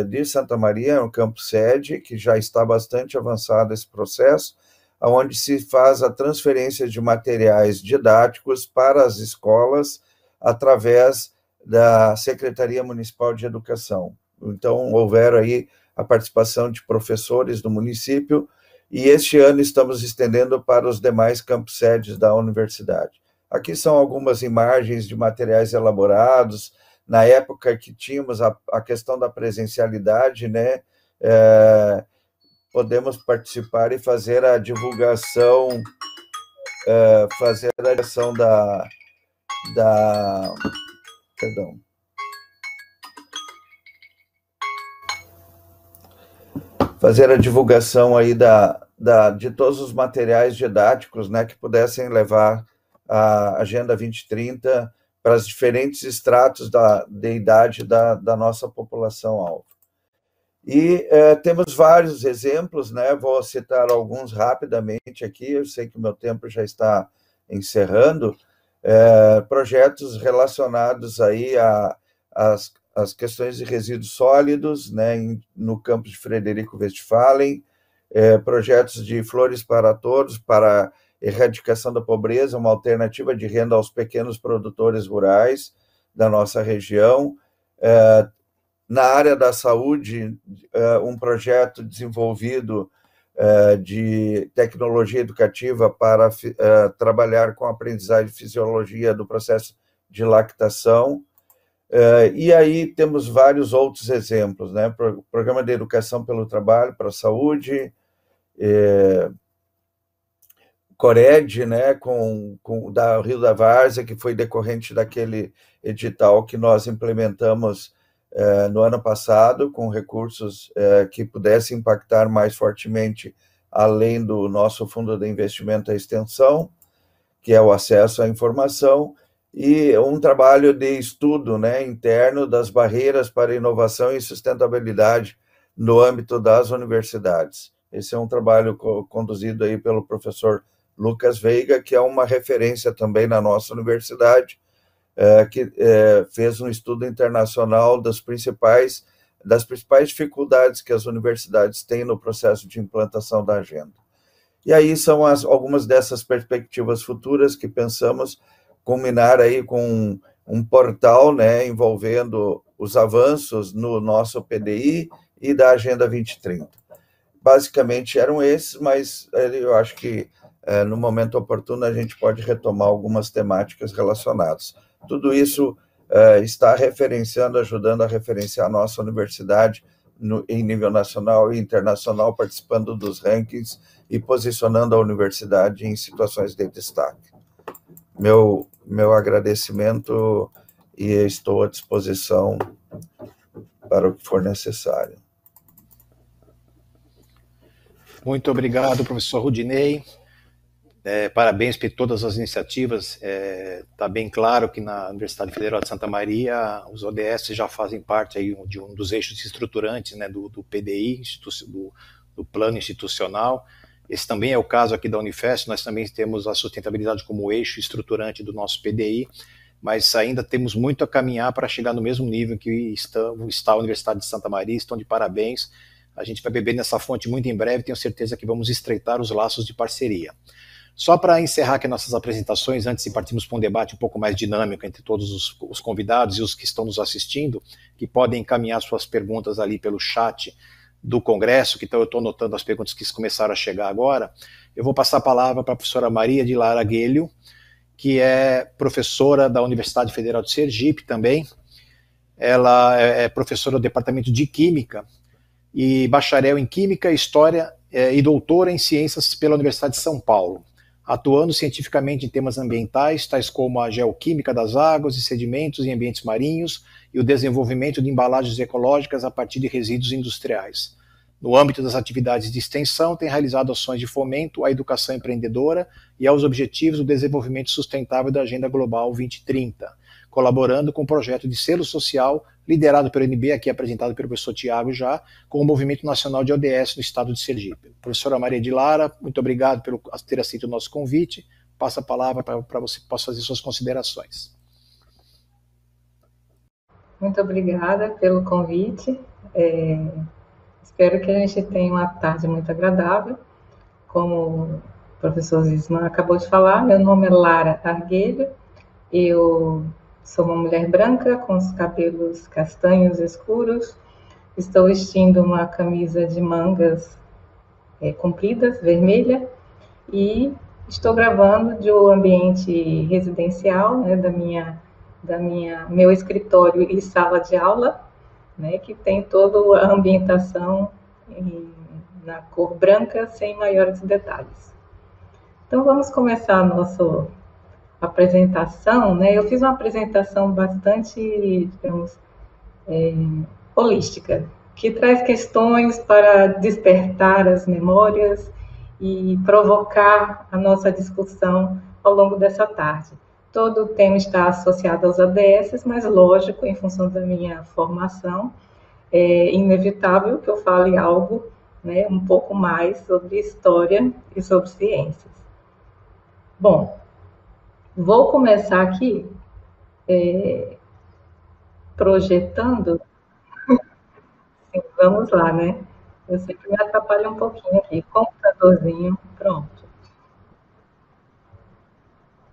de Santa Maria, no campus sede, que já está bastante avançado esse processo, onde se faz a transferência de materiais didáticos para as escolas através da Secretaria Municipal de Educação. Então, houveram aí a participação de professores do município, e este ano estamos estendendo para os demais campus sedes da universidade. Aqui são algumas imagens de materiais elaborados, na época que tínhamos a questão da presencialidade, né, podemos participar e fazer a divulgação, fazer a divulgação aí de todos os materiais didáticos, né, que pudessem levar a Agenda 2030 para os diferentes estratos de idade da nossa população-alvo. E temos vários exemplos, né? Vou citar alguns rapidamente aqui, eu sei que o meu tempo já está encerrando, projetos relacionados aí às questões de resíduos sólidos, né, no campus de Frederico Westphalen, projetos de Flores para Todos, para erradicação da pobreza, uma alternativa de renda aos pequenos produtores rurais da nossa região. Na área da saúde, um projeto desenvolvido de tecnologia educativa para trabalhar com a aprendizagem e fisiologia do processo de lactação. E aí temos vários outros exemplos, né? Programa de Educação pelo Trabalho para a Saúde, Cored, né, da Rio da Várzea, que foi decorrente daquele edital que nós implementamos no ano passado, com recursos que pudessem impactar mais fortemente, além do nosso Fundo de Investimento à Extensão, que é o acesso à informação, e um trabalho de estudo, né, interno das barreiras para inovação e sustentabilidade no âmbito das universidades. Esse é um trabalho conduzido aí pelo professor Lucas Veiga, que é uma referência também na nossa universidade, que fez um estudo internacional das principais dificuldades que as universidades têm no processo de implantação da agenda. E aí são algumas dessas perspectivas futuras que pensamos culminar aí com um portal, né, envolvendo os avanços no nosso PDI e da Agenda 2030. Basicamente eram esses, mas eu acho que no momento oportuno a gente pode retomar algumas temáticas relacionadas. Tudo isso está referenciando, ajudando a referenciar a nossa universidade em nível nacional e internacional, participando dos rankings e posicionando a universidade em situações de destaque. Meu agradecimento e estou à disposição para o que for necessário. Muito obrigado, professor Rudinei. Parabéns por todas as iniciativas. Está bem claro que na Universidade Federal de Santa Maria os ODS já fazem parte aí de um dos eixos estruturantes, né, do PDI, do plano institucional. Esse também é o caso aqui da Unifesp. Nós também temos a sustentabilidade como eixo estruturante do nosso PDI, mas ainda temos muito a caminhar para chegar no mesmo nível que está a Universidade de Santa Maria. Estão de parabéns. A gente vai beber nessa fonte muito em breve, tenho certeza que vamos estreitar os laços de parceria. Só para encerrar aqui nossas apresentações, antes de partirmos para um debate um pouco mais dinâmico entre todos os convidados e os que estão nos assistindo, que podem encaminhar suas perguntas ali pelo chat do Congresso, que então eu estou anotando as perguntas que começaram a chegar agora, eu vou passar a palavra para a professora Maria de Lara Guelho, que é professora da Universidade Federal de Sergipe também. Ela é professora do Departamento de Química e bacharel em Química, História e doutora em Ciências pela Universidade de São Paulo, atuando cientificamente em temas ambientais, tais como a geoquímica das águas e sedimentos em ambientes marinhos e o desenvolvimento de embalagens ecológicas a partir de resíduos industriais. No âmbito das atividades de extensão, tem realizado ações de fomento à educação empreendedora e aos objetivos do desenvolvimento sustentável da Agenda Global 2030, colaborando com o projeto de selo social liderado pelo NB, aqui apresentado pelo professor Tiago já, com o Movimento Nacional de ODS no estado de Sergipe. Professora Maria de Lara, muito obrigado por ter aceito o nosso convite. Passo a palavra para você que possa fazer suas considerações. Muito obrigada pelo convite. Espero que a gente tenha uma tarde muito agradável. Como o professor Zisman acabou de falar, meu nome é Lara Arguelho, eu sou uma mulher branca com os cabelos castanhos escuros, estou vestindo uma camisa de mangas compridas, vermelha, e estou gravando de um ambiente residencial, né, meu escritório e sala de aula, né, que tem toda a ambientação na cor branca, sem maiores detalhes. Então, vamos começar a nossa apresentação, né? Eu fiz uma apresentação bastante, digamos, holística, que traz questões para despertar as memórias e provocar a nossa discussão ao longo dessa tarde. todo o tema está associado aos ADS, mas lógico, em função da minha formação, é inevitável que eu fale algo, né, um pouco mais sobre história e sobre ciências. Bom, vou começar aqui projetando. Sim, vamos lá, né? Eu sempre me atrapalho um pouquinho aqui. Computadorzinho, pronto.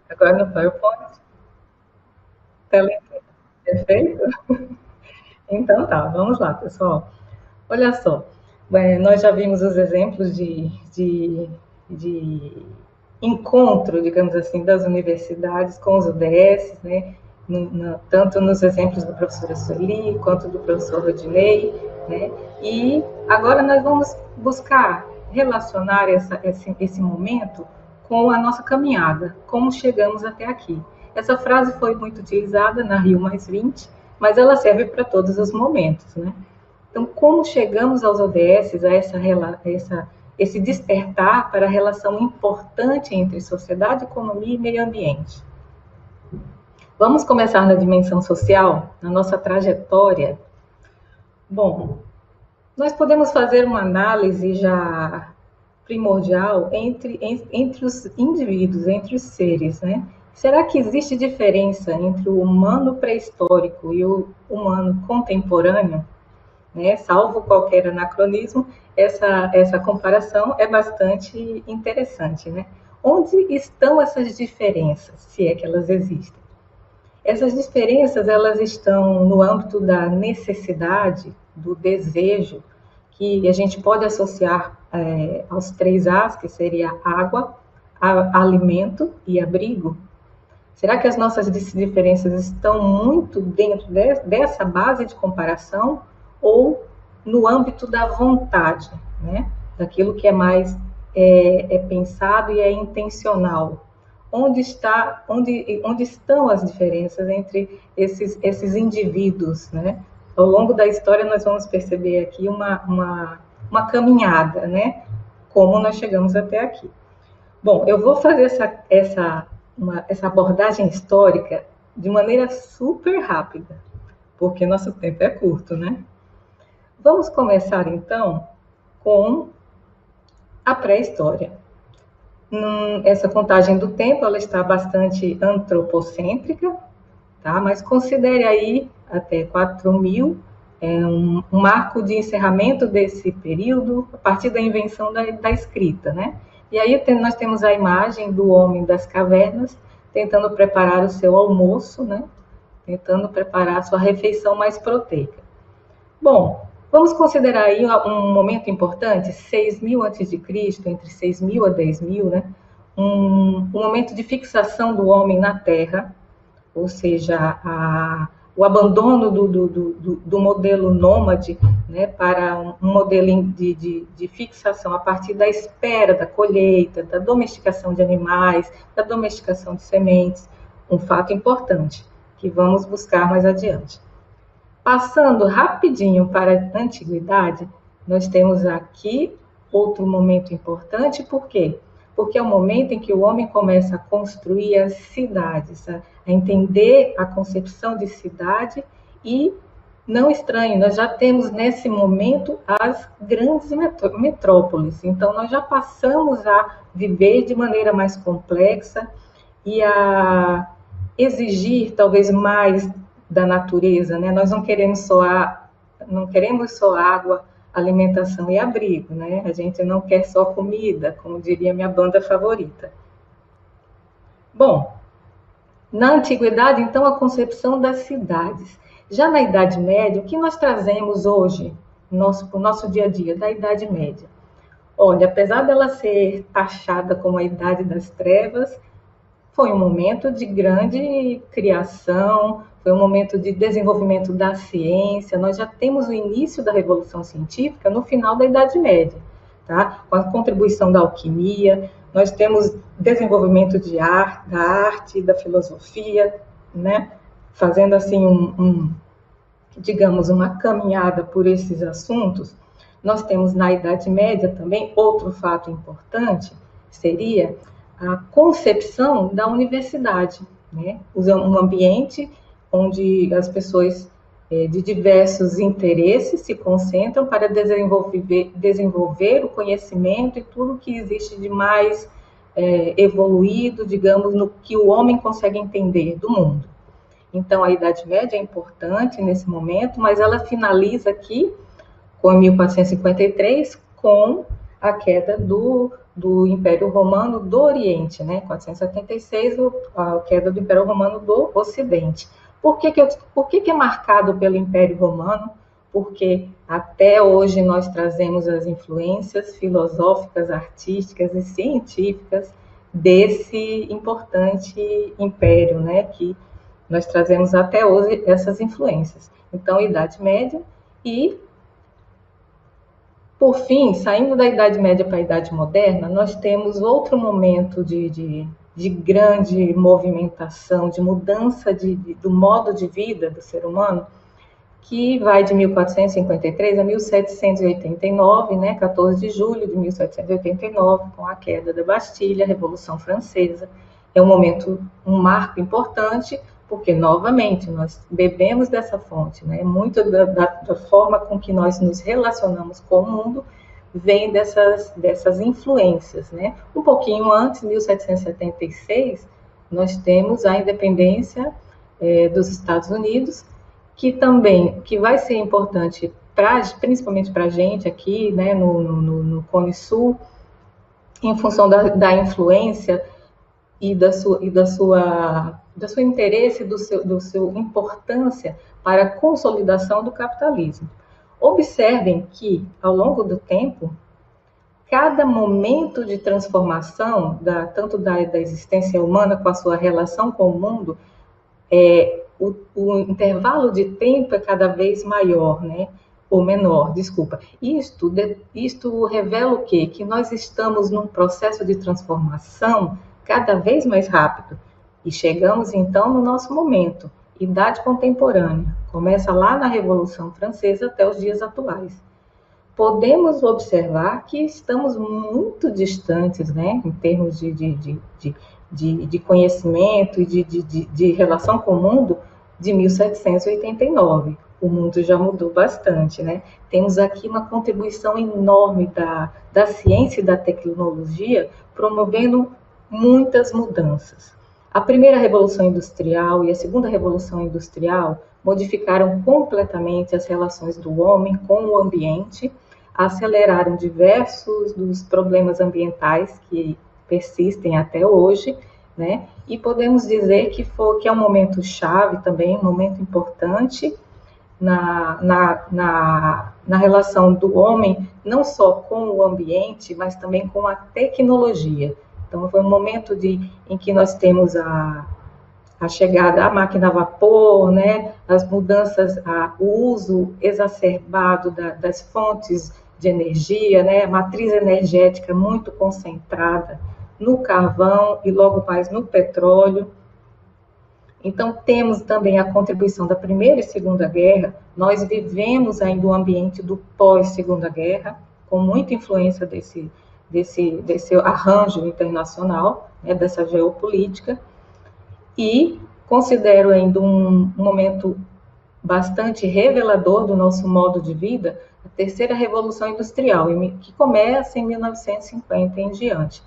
Agora no PowerPoint. Perfeito? Então tá, vamos lá, pessoal. Olha só, nós já vimos os exemplos de encontro, digamos assim, das universidades com os UDS, né? Tanto nos exemplos da professora Sueli, quanto do professor Rodinei, né? E agora nós vamos buscar relacionar esse momento com a nossa caminhada, como chegamos até aqui. Essa frase foi muito utilizada na Rio+20, mas ela serve para todos os momentos, né? Então, como chegamos aos ODS, a esse despertar para a relação importante entre sociedade, economia e meio ambiente? Vamos começar na dimensão social, na nossa trajetória. Bom, nós podemos fazer uma análise já primordial entre os indivíduos, entre os seres, né? Será que existe diferença entre o humano pré-histórico e o humano contemporâneo? Né? Salvo qualquer anacronismo, essa comparação é bastante interessante, né? Onde estão essas diferenças, se é que elas existem? Essas diferenças, elas estão no âmbito da necessidade, do desejo, que a gente pode associar aos 3 As, que seria água, alimento e abrigo. Será que as nossas diferenças estão muito dentro dessa base de comparação ou no âmbito da vontade, né? Daquilo que é mais pensado e é intencional? Onde estão as diferenças entre esses indivíduos, né? Ao longo da história, nós vamos perceber aqui uma caminhada, né? Como nós chegamos até aqui. Bom, eu vou fazer essa abordagem histórica de maneira super rápida, porque nosso tempo é curto, né? Vamos começar, então, com a pré-história. Essa contagem do tempo, ela está bastante antropocêntrica, tá? Mas considere aí até 4.000, um marco de encerramento desse período, a partir da invenção da escrita, né? E aí nós temos a imagem do homem das cavernas, tentando preparar o seu almoço, né? Tentando preparar a sua refeição mais proteica. Bom, vamos considerar aí um momento importante, 6.000 a.C., entre 6.000 a 10.000, né? Um momento de fixação do homem na Terra, ou seja, o abandono do modelo nômade, né, para um modelo de fixação a partir da espera da colheita, da domesticação de animais, da domesticação de sementes, um fato importante, que vamos buscar mais adiante. Passando rapidinho para a antiguidade, nós temos aqui outro momento importante, por quê? Porque é o momento em que o homem começa a construir as cidades, a entender a concepção de cidade e, não estranho, nós já temos nesse momento as grandes metrópoles. Então, nós já passamos a viver de maneira mais complexa e a exigir talvez mais da natureza, né? Nós não queremos só água, alimentação e abrigo, né? A gente não quer só comida, como diria minha banda favorita. Bom, na antiguidade, então, a concepção das cidades. Já na Idade Média, o que nós trazemos hoje, para o nosso dia a dia, da Idade Média? Olha, apesar dela ser taxada como a Idade das Trevas, foi um momento de grande criação, foi um momento de desenvolvimento da ciência. Nós já temos o início da Revolução Científica no final da Idade Média, tá? Com a contribuição da alquimia, nós temos desenvolvimento da arte, da filosofia, né? Fazendo assim digamos, uma caminhada por esses assuntos. Nós temos na Idade Média também outro fato importante, seria a concepção da universidade, né? Um ambiente onde as pessoas de diversos interesses se concentram para desenvolver o conhecimento e tudo que existe de mais evoluído, digamos, no que o homem consegue entender do mundo. Então, a Idade Média é importante nesse momento, mas ela finaliza aqui, com 1453, com a queda do Império Romano do Oriente, né? 476, a queda do Império Romano do Ocidente. Por que é marcado pelo Império Romano? Porque até hoje nós trazemos as influências filosóficas, artísticas e científicas desse importante império, né? Que nós trazemos até hoje essas influências. Então, Idade Média e, por fim, saindo da Idade Média para a Idade Moderna, nós temos outro momento de grande movimentação, de mudança do modo de vida do ser humano, que vai de 1453 a 1789, né, 14 de julho de 1789, com a queda da Bastilha, a Revolução Francesa. É um marco importante, porque, novamente, nós bebemos dessa fonte, né? Muito da forma com que nós nos relacionamos com o mundo vem dessas influências, né? Um pouquinho antes, 1776, nós temos a independência dos Estados Unidos, que vai ser importante, principalmente para a gente aqui, né, no Cone Sul, em função da influência e da sua interesse, do seu importância para a consolidação do capitalismo. Observem que, ao longo do tempo, cada momento de transformação, tanto da existência humana com a sua relação com o mundo, o intervalo de tempo é cada vez maior, né? Ou menor, desculpa. Isto revela o quê? Que nós estamos num processo de transformação cada vez mais rápido. E chegamos, então, no nosso momento, Idade Contemporânea. Começa lá na Revolução Francesa até os dias atuais. Podemos observar que estamos muito distantes, né, em termos de conhecimento e de relação com o mundo, de 1789. O mundo já mudou bastante, né? Temos aqui uma contribuição enorme da ciência e da tecnologia, promovendo muitas mudanças. A primeira Revolução Industrial e a segunda Revolução Industrial modificaram completamente as relações do homem com o ambiente, aceleraram diversos dos problemas ambientais que persistem até hoje, né? E podemos dizer que é um momento chave também, um momento importante na relação do homem, não só com o ambiente, mas também com a tecnologia. Então, foi um momento em que nós temos a chegada à máquina a vapor, né, as mudanças, o uso exacerbado das fontes de energia, né, a matriz energética muito concentrada no carvão e logo mais no petróleo. Então, temos também a contribuição da Primeira e Segunda Guerra. Nós vivemos ainda um ambiente do pós-Segunda Guerra, com muita influência desse arranjo internacional, né, dessa geopolítica, e considero ainda um momento bastante revelador do nosso modo de vida, a terceira Revolução Industrial, que começa em 1950 em diante.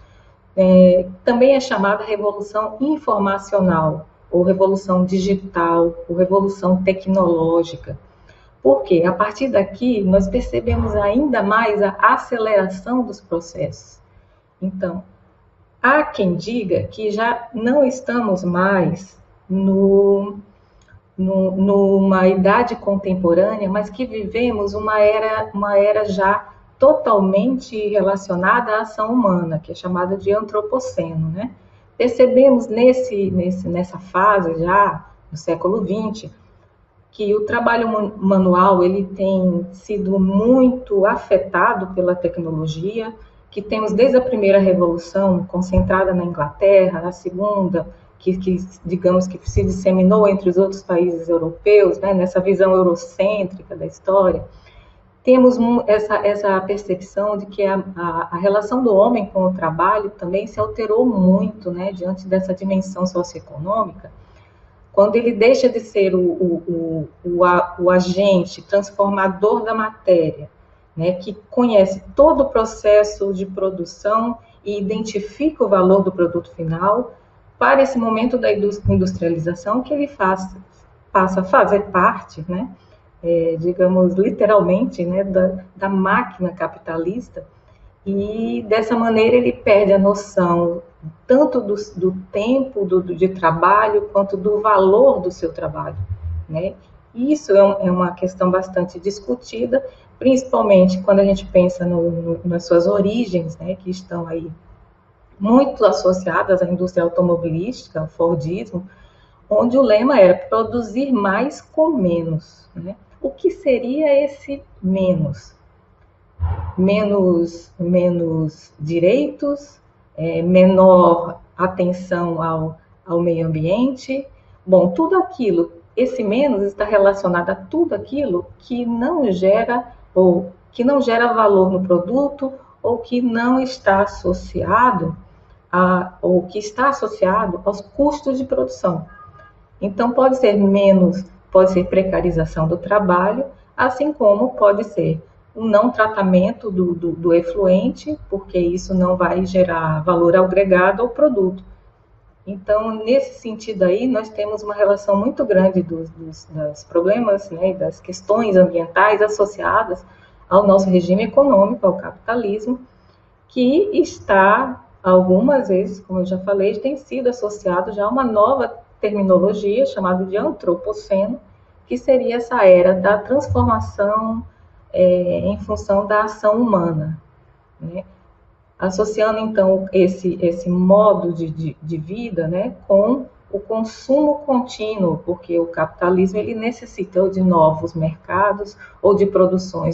Também é chamada Revolução Informacional, ou Revolução Digital, ou Revolução Tecnológica. Por quê? A partir daqui, nós percebemos ainda mais a aceleração dos processos. Então, há quem diga que já não estamos mais numa idade contemporânea, mas que vivemos uma era já totalmente relacionada à ação humana, que é chamada de antropoceno, né? Percebemos nessa fase já, no século XX, que o trabalho manual ele tem sido muito afetado pela tecnologia, que temos desde a primeira revolução concentrada na Inglaterra, na segunda, que digamos que se disseminou entre os outros países europeus, né, nessa visão eurocêntrica da história, temos essa percepção de que a relação do homem com o trabalho também se alterou muito, né, diante dessa dimensão socioeconômica, quando ele deixa de ser o agente transformador da matéria, né, que conhece todo o processo de produção e identifica o valor do produto final, para esse momento da industrialização, que ele passa a fazer parte, né, digamos, literalmente, né, da máquina capitalista, e dessa maneira ele perde a noção tanto do tempo de trabalho, quanto do valor do seu trabalho, né? Isso é uma questão bastante discutida, principalmente quando a gente pensa nas suas origens, né, que estão aí muito associadas à indústria automobilística, ao Fordismo, onde o lema era produzir mais com menos, né? O que seria esse menos? Menos direitos, menor atenção ao meio ambiente. Bom, tudo aquilo, esse menos está relacionado a tudo aquilo que não gera valor no produto, ou que não está associado ou que está associado aos custos de produção. Então, pode ser precarização do trabalho, assim como pode ser um não tratamento do efluente, porque isso não vai gerar valor agregado ao produto. Então, nesse sentido aí, nós temos uma relação muito grande dos problemas, né, das questões ambientais associadas ao nosso regime econômico, ao capitalismo, que está, algumas vezes, como eu já falei, tem sido associado já a uma nova terminologia chamada de antropoceno, que seria essa era da transformação em função da ação humana, né? Associando, então, esse modo de vida, né, com o consumo contínuo, porque o capitalismo ele necessita ou de novos mercados, ou de produção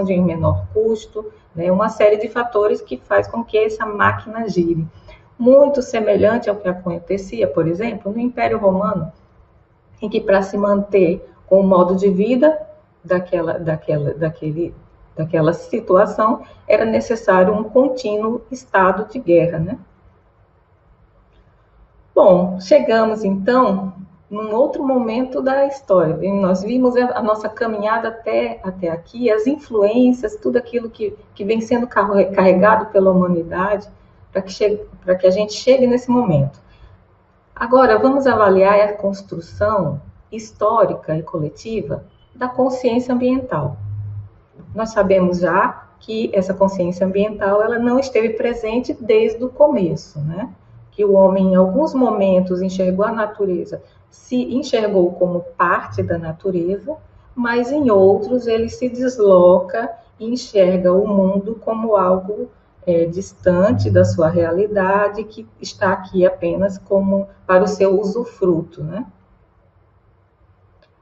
de menor custo, né, uma série de fatores que faz com que essa máquina gire. Muito semelhante ao que acontecia, por exemplo, no Império Romano, em que para se manter com o modo de vida daquela situação, era necessário um contínuo estado de guerra, né? Bom, chegamos então num outro momento da história. Nós vimos a nossa caminhada até aqui, as influências, tudo aquilo que vem sendo carregado pela humanidade para que a gente chegue nesse momento. Agora, vamos avaliar a construção histórica e coletiva da consciência ambiental. Nós sabemos já que essa consciência ambiental ela não esteve presente desde o começo, né? Que o homem, em alguns momentos, enxergou a natureza, se enxergou como parte da natureza, mas em outros ele se desloca e enxerga o mundo como algo distante da sua realidade, que está aqui apenas como para o seu usufruto, né?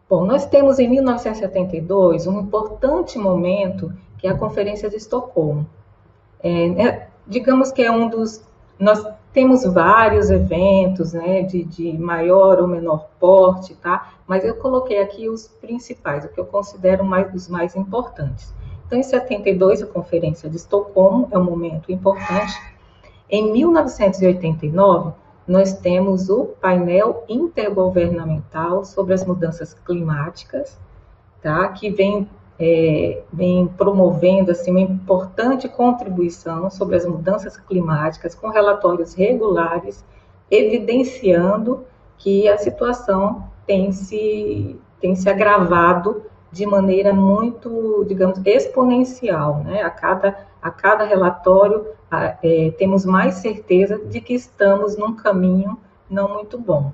Bom, nós temos em 1972 um importante momento, que é a Conferência de Estocolmo. Digamos que é um dos... Nós temos vários eventos, né, de maior ou menor porte, tá? Mas eu coloquei aqui os principais, o que eu considero os mais importantes. Então, em 72, a Conferência de Estocolmo é um momento importante. Em 1989, nós temos o painel intergovernamental sobre as mudanças climáticas, tá? Que vem promovendo assim, uma importante contribuição sobre as mudanças climáticas, com relatórios regulares, evidenciando que a situação tem se agravado de maneira muito, digamos, exponencial, né? A cada relatório, temos mais certeza de que estamos num caminho não muito bom.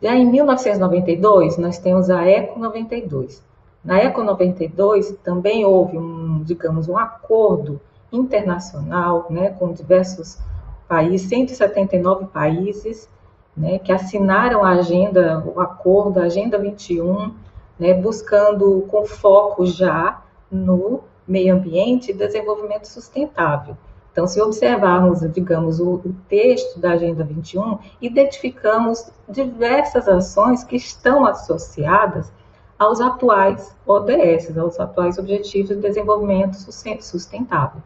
Já em 1992, nós temos a ECO 92. Na ECO 92, também houve um acordo internacional, né, com diversos países, 179 países, né, que assinaram a Agenda 21, né, buscando com foco já no meio ambiente e desenvolvimento sustentável. Então, se observarmos, digamos, o texto da Agenda 21, identificamos diversas ações que estão associadas aos atuais ODS, aos atuais Objetivos de Desenvolvimento Sustentável.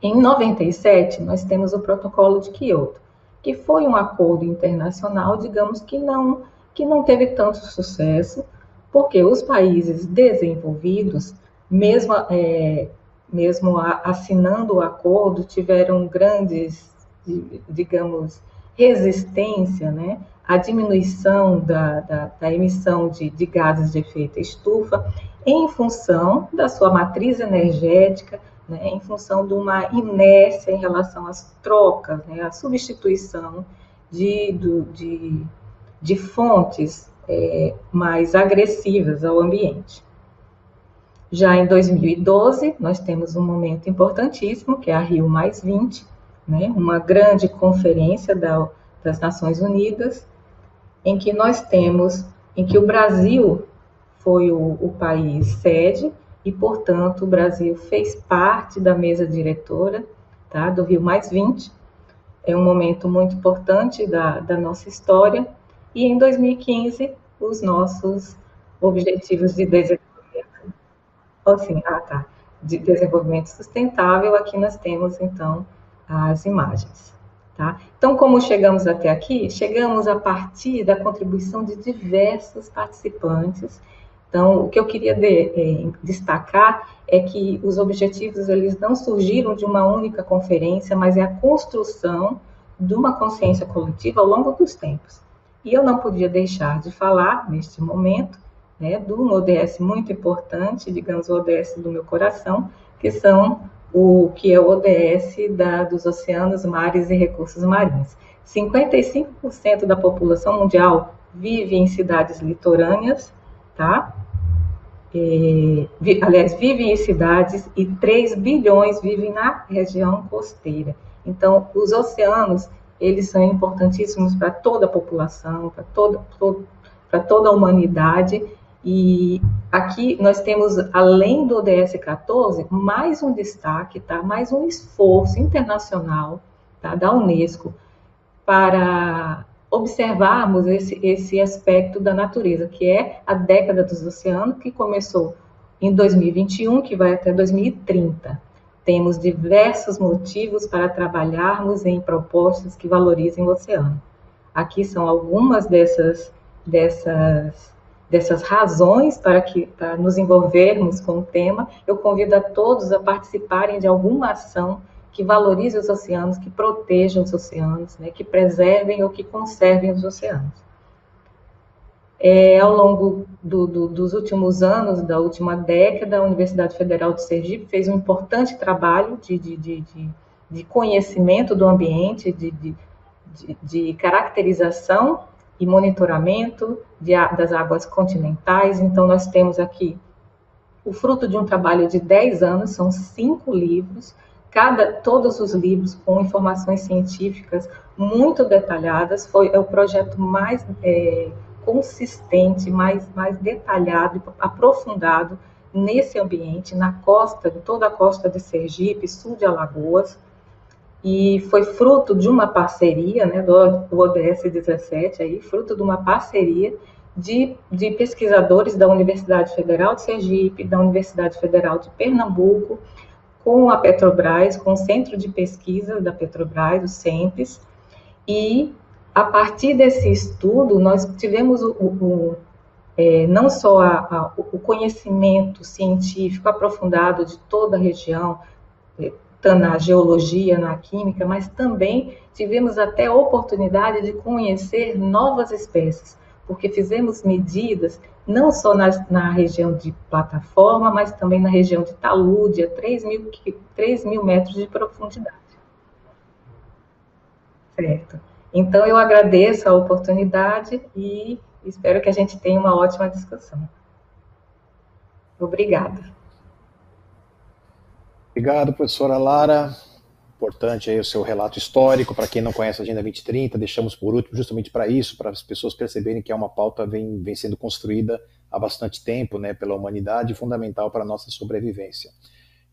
Em 97, nós temos o Protocolo de Quioto, que foi um acordo internacional, digamos que não teve tanto sucesso, porque os países desenvolvidos, mesmo assinando o acordo, tiveram grandes, digamos, resistência, né, à diminuição da emissão de gases de efeito estufa, em função da sua matriz energética, né, em função de uma inércia em relação às trocas, né, à substituição de fontes mais agressivas ao ambiente. Já em 2012, nós temos um momento importantíssimo, que é a Rio+20, né, uma grande conferência das Nações Unidas, em que o Brasil foi o país sede, e, portanto, o Brasil fez parte da mesa diretora, tá, do Rio+20. É um momento muito importante da nossa história. E, em 2015, os nossos Objetivos de Desenvolvimento, de Desenvolvimento Sustentável, aqui nós temos, então, as imagens. Tá? Então, como chegamos até aqui? Chegamos a partir da contribuição de diversos participantes. Então, o que eu queria destacar é que os objetivos eles não surgiram de uma única conferência, mas é a construção de uma consciência coletiva ao longo dos tempos. E eu não podia deixar de falar, neste momento, né, de um ODS muito importante, digamos, o ODS do meu coração, que é o ODS dos oceanos, mares e recursos marinhos. 55% da população mundial vive em cidades litorâneas, tá? Vivem em cidades, e 3 bilhões vivem na região costeira. Então, os oceanos, eles são importantíssimos para toda a população, para toda a humanidade. E aqui nós temos, além do ODS 14, mais um destaque, tá? Mais um esforço internacional, tá? Da Unesco para observarmos esse aspecto da natureza, que é a década dos oceanos, que começou em 2021, que vai até 2030. Temos diversos motivos para trabalharmos em propostas que valorizem o oceano. Aqui são algumas dessas razões para nos envolvermos com o tema. Eu convido a todos a participarem de alguma ação que valorize os oceanos, que protejam os oceanos, né, que preservem ou que conservem os oceanos. Ao longo dos últimos anos, da última década, a Universidade Federal de Sergipe fez um importante trabalho de conhecimento do ambiente, de caracterização e monitoramento das águas continentais. Então, nós temos aqui o fruto de um trabalho de 10 anos, são 5 livros, todos os livros com informações científicas muito detalhadas. É o projeto mais consistente, mais detalhado, aprofundado nesse ambiente, na costa, toda a costa de Sergipe, sul de Alagoas, e foi fruto de uma parceria, né, do ODS 17, fruto de uma parceria de pesquisadores da Universidade Federal de Sergipe, da Universidade Federal de Pernambuco, com a Petrobras, com o Centro de Pesquisa da Petrobras, o CENPES, e a partir desse estudo nós tivemos não só o conhecimento científico aprofundado de toda a região, na geologia, na química, mas também tivemos até a oportunidade de conhecer novas espécies, porque fizemos medidas não só na região de plataforma, mas também na região de talude, a 3.000 metros de profundidade. Certo. Então, eu agradeço a oportunidade e espero que a gente tenha uma ótima discussão. Obrigada. Obrigado, professora Lara. Importante aí o seu relato histórico. Para quem não conhece a Agenda 2030, deixamos por último justamente para isso, para as pessoas perceberem que é uma pauta que vem sendo construída há bastante tempo, né, pela humanidade, fundamental para a nossa sobrevivência.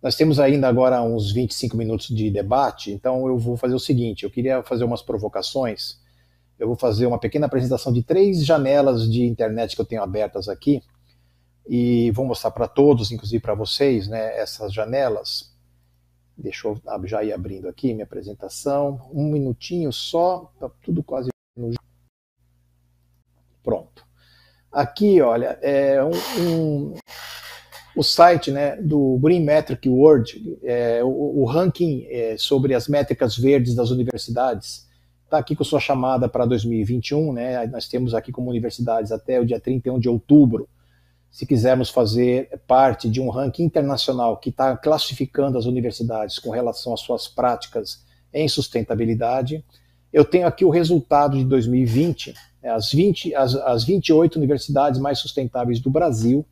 Nós temos ainda agora uns 25 minutos de debate, então eu vou fazer o seguinte, eu queria fazer umas provocações. Eu vou fazer uma pequena apresentação de 3 janelas de internet que eu tenho abertas aqui, e vou mostrar para todos, inclusive para vocês, né, essas janelas. Deixa eu já ir abrindo aqui minha apresentação. Um minutinho só, está tudo quase no... Pronto. Aqui, olha, o site, né, do Green Metric World, o ranking sobre as métricas verdes das universidades, está aqui com sua chamada para 2021, né, nós temos aqui como universidades até o dia 31 de outubro, se quisermos fazer parte de um ranking internacional que está classificando as universidades com relação às suas práticas em sustentabilidade. Eu tenho aqui o resultado de 2020, as 28 universidades mais sustentáveis do Brasil.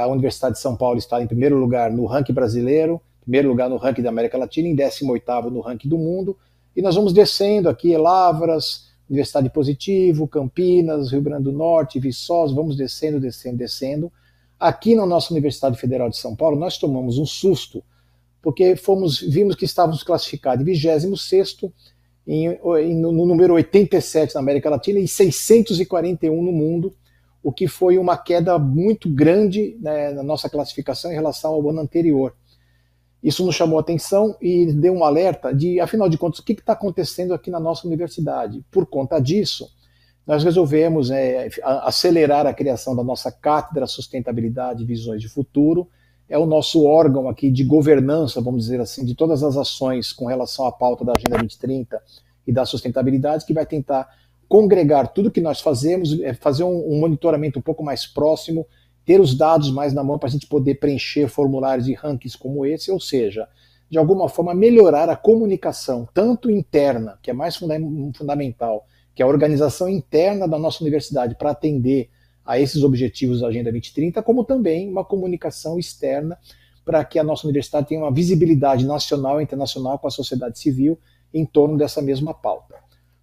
A Universidade de São Paulo está em primeiro lugar no ranking brasileiro, primeiro lugar no ranking da América Latina, em 18º no ranking do mundo, e nós vamos descendo aqui, Lavras, Universidade Positivo, Campinas, Rio Grande do Norte, Viçosa, vamos descendo. Aqui na nossa Universidade Federal de São Paulo, nós tomamos um susto, porque vimos que estávamos classificados em 26º, no número 87 na América Latina e 641 no mundo, o que foi uma queda muito grande, né, na nossa classificação em relação ao ano anterior. Isso nos chamou a atenção e deu um alerta de, afinal de contas, o que está acontecendo aqui na nossa universidade. Por conta disso, nós resolvemos acelerar a criação da nossa Cátedra Sustentabilidade e Visões de Futuro. É o nosso órgão aqui de governança, vamos dizer assim, de todas as ações com relação à pauta da Agenda 2030 e da sustentabilidade, que vai tentar congregar tudo que nós fazemos, fazer um monitoramento um pouco mais próximo, ter os dados mais na mão para a gente poder preencher formulários e rankings como esse, ou seja, de alguma forma melhorar a comunicação, tanto interna, que é mais fundamental, que é a organização interna da nossa universidade para atender a esses objetivos da Agenda 2030, como também uma comunicação externa para que a nossa universidade tenha uma visibilidade nacional e internacional com a sociedade civil em torno dessa mesma pauta.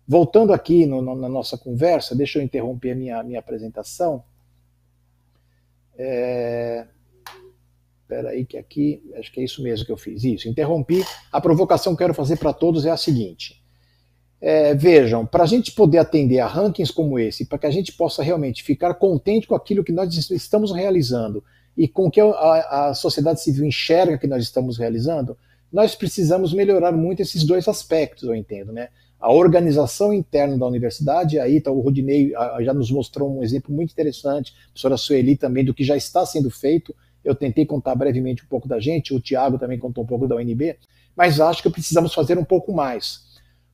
Voltando aqui na nossa conversa, deixa eu interromper a minha apresentação. Espera aí que aqui, acho que é isso mesmo que eu fiz. Isso, interrompi. A provocação que eu quero fazer para todos é a seguinte. Vejam, para a gente poder atender a rankings como esse, para que a gente possa realmente ficar contente com aquilo que nós estamos realizando e com que a sociedade civil enxerga que nós estamos realizando, nós precisamos melhorar muito esses 2 aspectos, eu entendo, né? A organização interna da universidade, aí tá, o Rodinei já nos mostrou um exemplo muito interessante, a professora Sueli também, do que já está sendo feito. Eu tentei contar brevemente um pouco da gente, o Tiago também contou um pouco da UNB, mas acho que precisamos fazer um pouco mais.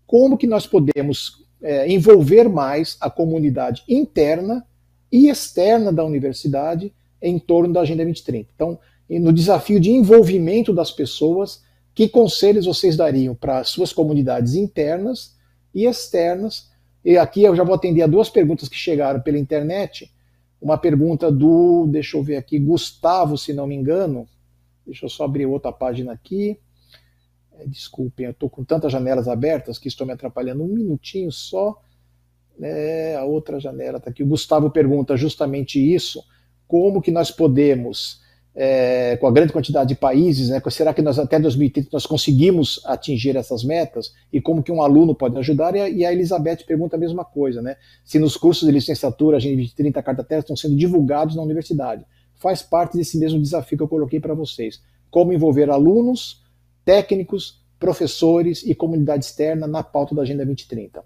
Como que nós podemos envolver mais a comunidade interna e externa da universidade em torno da Agenda 2030? Então, no desafio de envolvimento das pessoas, que conselhos vocês dariam para as suas comunidades internas e externas? E aqui eu já vou atender a 2 perguntas que chegaram pela internet. Uma pergunta do, deixa eu ver aqui, Gustavo, se não me engano. Deixa eu só abrir outra página aqui. Desculpem, eu estou com tantas janelas abertas que estou me atrapalhando. Um minutinho só. A outra janela está aqui. O Gustavo pergunta justamente isso. Como que nós podemos... com a grande quantidade de países, né, será que nós até 2030 nós conseguimos atingir essas metas e como que um aluno pode ajudar? E a Elizabeth pergunta a mesma coisa, né? Se nos cursos de licenciatura, a Agenda 2030, a Carta Terra estão sendo divulgados na universidade. Faz parte desse mesmo desafio que eu coloquei para vocês. Como envolver alunos, técnicos, professores e comunidade externa na pauta da Agenda 2030.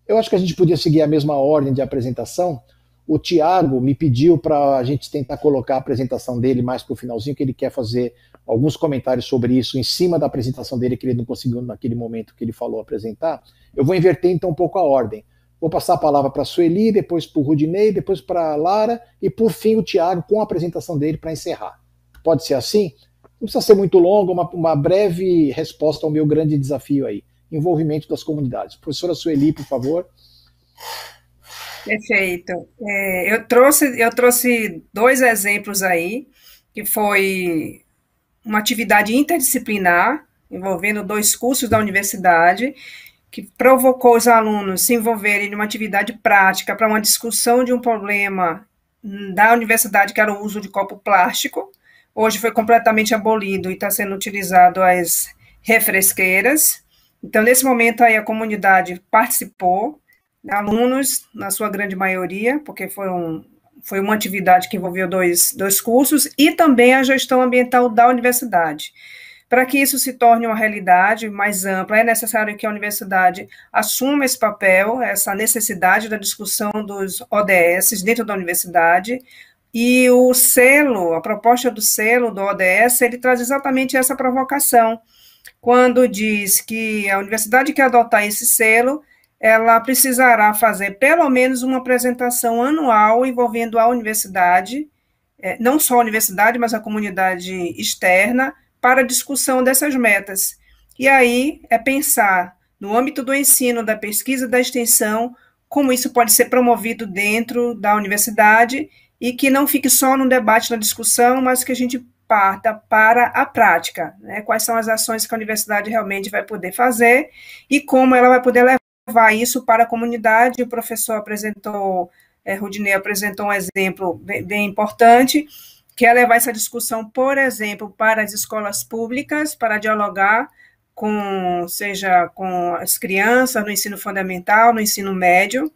Eu acho que a gente podia seguir a mesma ordem de apresentação. O Tiago me pediu para a gente tentar colocar a apresentação dele mais para o finalzinho, que ele quer fazer alguns comentários sobre isso em cima da apresentação dele, que ele não conseguiu naquele momento que ele falou apresentar. Eu vou inverter então um pouco a ordem. Vou passar a palavra para a Sueli, depois para o Rudinei, depois para a Lara e por fim o Tiago com a apresentação dele para encerrar. Pode ser assim? Não precisa ser muito longo, uma breve resposta ao meu grande desafio aí. Envolvimento das comunidades. Professora Sueli, por favor. Perfeito. Eu trouxe 2 exemplos aí, que foi uma atividade interdisciplinar, envolvendo 2 cursos da universidade, que provocou os alunos se envolverem numa atividade prática para uma discussão de um problema da universidade, que era o uso de copo plástico. Hoje foi completamente abolido e está sendo utilizado as refresqueiras. Então, nesse momento aí, a comunidade participou, alunos, na sua grande maioria, porque foi uma atividade que envolveu dois cursos, e também a gestão ambiental da universidade. Para que isso se torne uma realidade mais ampla, é necessário que a universidade assuma esse papel, essa necessidade da discussão dos ODS dentro da universidade, e o selo, a proposta do selo do ODS, ele traz exatamente essa provocação, quando diz que a universidade que adotar esse selo, ela precisará fazer pelo menos uma apresentação anual envolvendo a universidade, não só a universidade, mas a comunidade externa, para a discussão dessas metas. E aí é pensar no âmbito do ensino, da pesquisa e da extensão, como isso pode ser promovido dentro da universidade e que não fique só no debate, na discussão, mas que a gente parta para a prática, né? Quais são as ações que a universidade realmente vai poder fazer e como ela vai poder levar isso para a comunidade. O professor apresentou, Rudinei apresentou um exemplo bem importante, que é levar essa discussão, por exemplo, para as escolas públicas, para dialogar seja com as crianças no ensino fundamental, no ensino médio.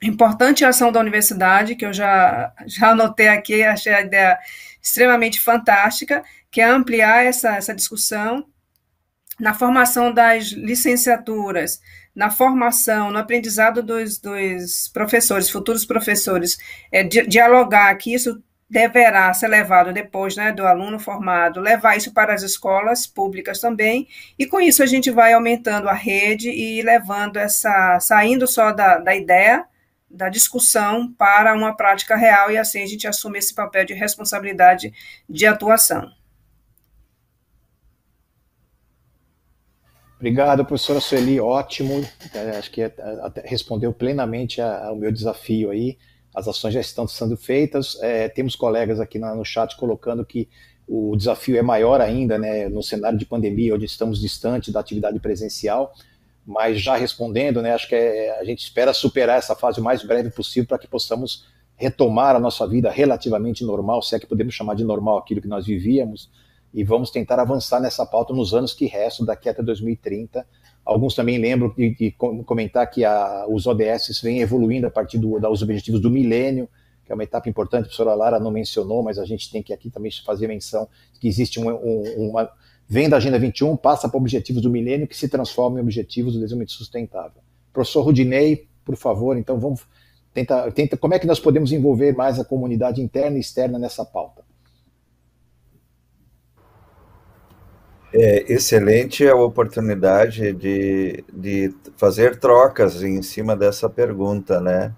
Importante a ação da universidade, que eu já anotei aqui, achei a ideia extremamente fantástica, que é ampliar essa discussão na formação das licenciaturas, na formação, no aprendizado dos professores, futuros professores, dialogar que isso deverá ser levado depois, né, do aluno formado, levar isso para as escolas públicas também, e com isso a gente vai aumentando a rede e levando saindo só da ideia, da discussão para uma prática real, e assim a gente assume esse papel de responsabilidade de atuação. Obrigado, professora Sueli, ótimo, acho que respondeu plenamente ao meu desafio aí. As ações já estão sendo feitas, temos colegas aqui no chat colocando que o desafio é maior ainda, né, no cenário de pandemia, onde estamos distante da atividade presencial, mas já respondendo, né, acho que a gente espera superar essa fase o mais breve possível para que possamos retomar a nossa vida relativamente normal, se é que podemos chamar de normal aquilo que nós vivíamos, e vamos tentar avançar nessa pauta nos anos que restam, daqui até 2030, Alguns também lembram de comentar que os ODS vêm evoluindo a partir dos objetivos do milênio, que é uma etapa importante, a professora Lara não mencionou, mas a gente tem que aqui também fazer menção que existe vem da Agenda 21, passa para objetivos do milênio, que se transformam em objetivos do desenvolvimento sustentável. Professor Rudinei, por favor, então vamos tentar, como é que nós podemos envolver mais a comunidade interna e externa nessa pauta? Excelente a oportunidade de fazer trocas em cima dessa pergunta, né?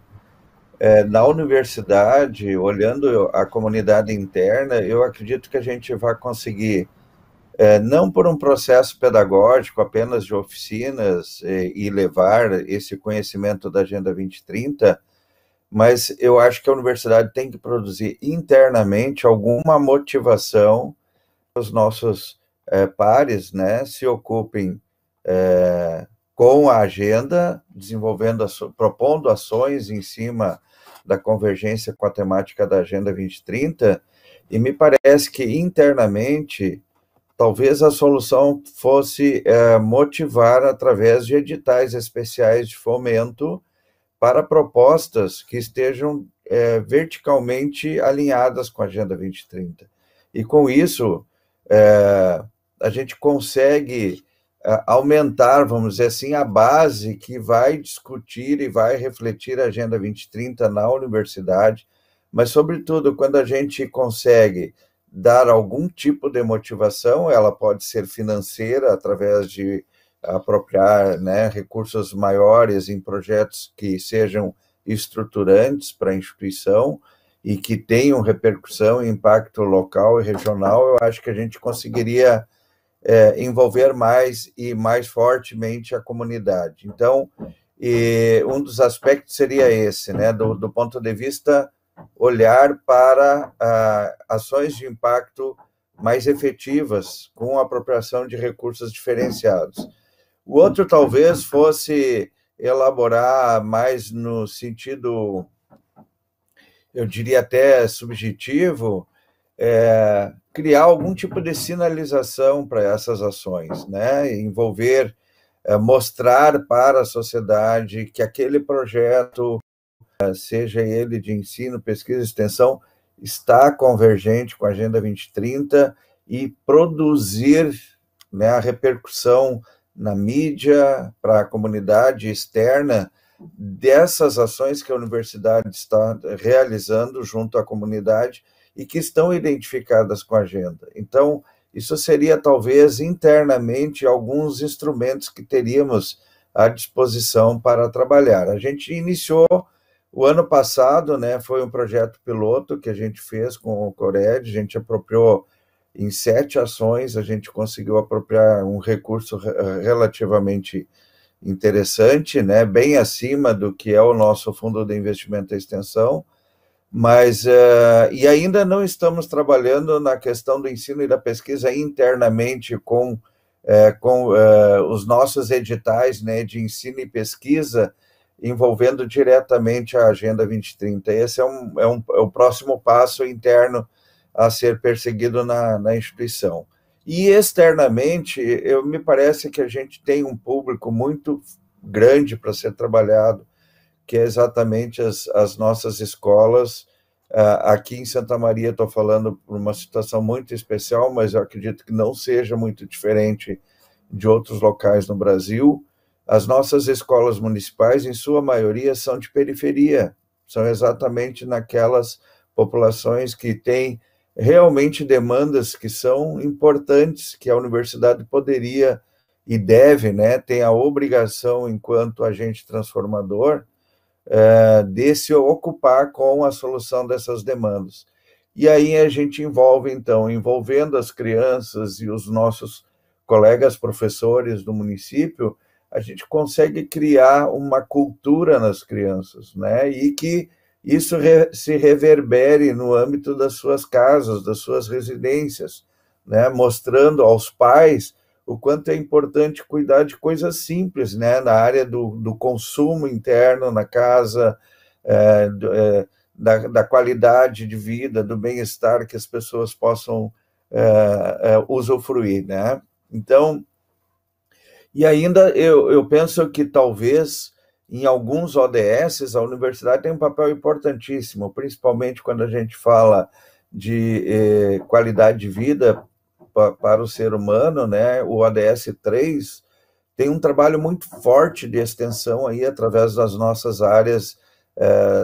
Na universidade, olhando a comunidade interna, eu acredito que a gente vai conseguir, não por um processo pedagógico apenas de oficinas e levar esse conhecimento da Agenda 2030, mas eu acho que a universidade tem que produzir internamente alguma motivação para os nossos pares, né, se ocupem com a agenda, propondo ações em cima da convergência com a temática da Agenda 2030, e me parece que internamente, talvez a solução fosse motivar através de editais especiais de fomento para propostas que estejam verticalmente alinhadas com a Agenda 2030. E com isso, a gente consegue aumentar, vamos dizer assim, a base que vai discutir e vai refletir a Agenda 2030 na universidade, mas, sobretudo, quando a gente consegue dar algum tipo de motivação, ela pode ser financeira, através de apropriar, né, recursos maiores em projetos que sejam estruturantes para a instituição e que tenham repercussão e impacto local e regional, eu acho que a gente conseguiria envolver mais e mais fortemente a comunidade. Então, um dos aspectos seria esse, né, do ponto de vista olhar para ações de impacto mais efetivas, com a apropriação de recursos diferenciados. O outro talvez fosse elaborar mais no sentido, eu diria até subjetivo, criar algum tipo de sinalização para essas ações, né? Envolver mostrar para a sociedade que aquele projeto, seja ele de ensino, pesquisa e extensão, está convergente com a Agenda 2030 e produzir, né, a repercussão na mídia, para a comunidade externa, dessas ações que a universidade está realizando junto à comunidade e que estão identificadas com a agenda. Então, isso seria, talvez, internamente, alguns instrumentos que teríamos à disposição para trabalhar. A gente iniciou o ano passado, né, foi um projeto piloto que a gente fez com o Cored, a gente apropriou em 7 ações, a gente conseguiu apropriar um recurso relativamente interessante, né, bem acima do que é o nosso Fundo de Investimento e Extensão, mas e ainda não estamos trabalhando na questão do ensino e da pesquisa internamente com os nossos editais, né, de ensino e pesquisa, envolvendo diretamente a Agenda 2030. Esse é o próximo passo interno a ser perseguido na instituição. E externamente, me parece que a gente tem um público muito grande para ser trabalhado, que é exatamente as nossas escolas. Aqui em Santa Maria, estou falando por uma situação muito especial, mas eu acredito que não seja muito diferente de outros locais no Brasil. As nossas escolas municipais, em sua maioria, são de periferia, são exatamente naquelas populações que têm realmente demandas que são importantes, que a universidade poderia e deve, né, tem a obrigação, enquanto agente transformador, de se ocupar com a solução dessas demandas. E aí a gente envolve, então, envolvendo as crianças e os nossos colegas professores do município, a gente consegue criar uma cultura nas crianças, né, e que isso se reverbere no âmbito das suas casas, das suas residências, né, mostrando aos pais o quanto é importante cuidar de coisas simples, né, na área do consumo interno na casa, da qualidade de vida, do bem-estar que as pessoas possam usufruir, né? Então, e ainda eu penso que talvez em alguns ODS a universidade tem um papel importantíssimo, principalmente quando a gente fala de qualidade de vida para o ser humano, né? O ODS 3 tem um trabalho muito forte de extensão aí através das nossas áreas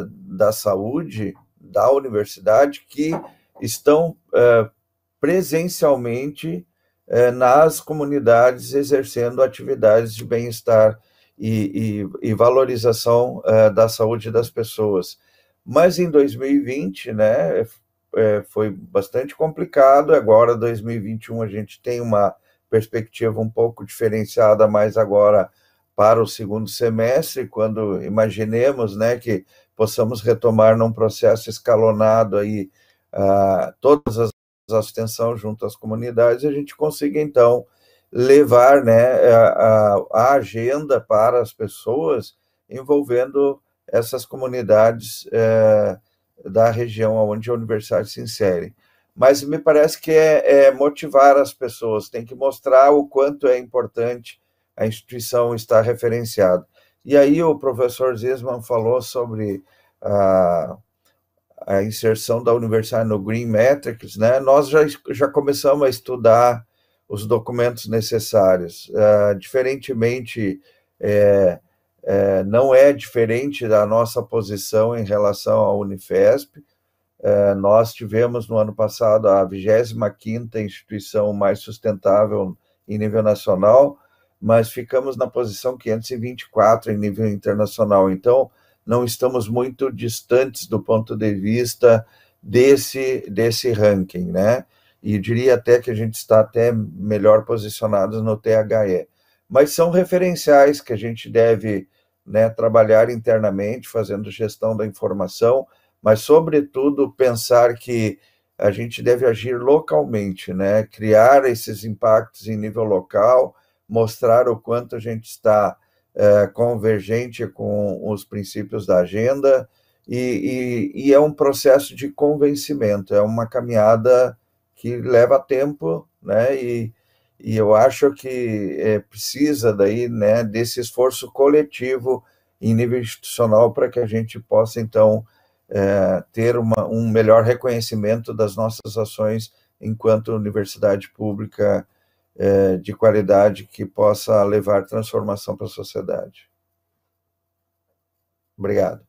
da saúde, da universidade, que estão presencialmente nas comunidades exercendo atividades de bem-estar e valorização da saúde das pessoas. Mas em 2020, né, foi bastante complicado. Agora, 2021, a gente tem uma perspectiva um pouco diferenciada, mais agora para o segundo semestre, quando imaginemos, né, que possamos retomar num processo escalonado aí todas as extensão junto às comunidades, a gente consiga, então, levar, né, a agenda para as pessoas, envolvendo essas comunidades da região onde a universidade se insere. Mas me parece que é motivar as pessoas, tem que mostrar o quanto é importante a instituição estar referenciada. E aí o professor Zisman falou sobre a inserção da universidade no Green Metrics, né? Nós já começamos a estudar os documentos necessários. Diferentemente, não é diferente da nossa posição em relação à Unifesp. Nós tivemos no ano passado a 25ª instituição mais sustentável em nível nacional, mas ficamos na posição 524 em nível internacional. Então, não estamos muito distantes do ponto de vista desse ranking, né? E diria até que a gente está até melhor posicionados no THE. Mas são referenciais que a gente deve, né, trabalhar internamente, fazendo gestão da informação, mas, sobretudo, pensar que a gente deve agir localmente, né? Criar esses impactos em nível local, mostrar o quanto a gente está convergente com os princípios da agenda, e é um processo de convencimento, é uma caminhada que leva tempo, né? E eu acho que precisa daí, né, desse esforço coletivo em nível institucional para que a gente possa, então, ter um melhor reconhecimento das nossas ações enquanto universidade pública de qualidade que possa levar transformação para a sociedade. Obrigado.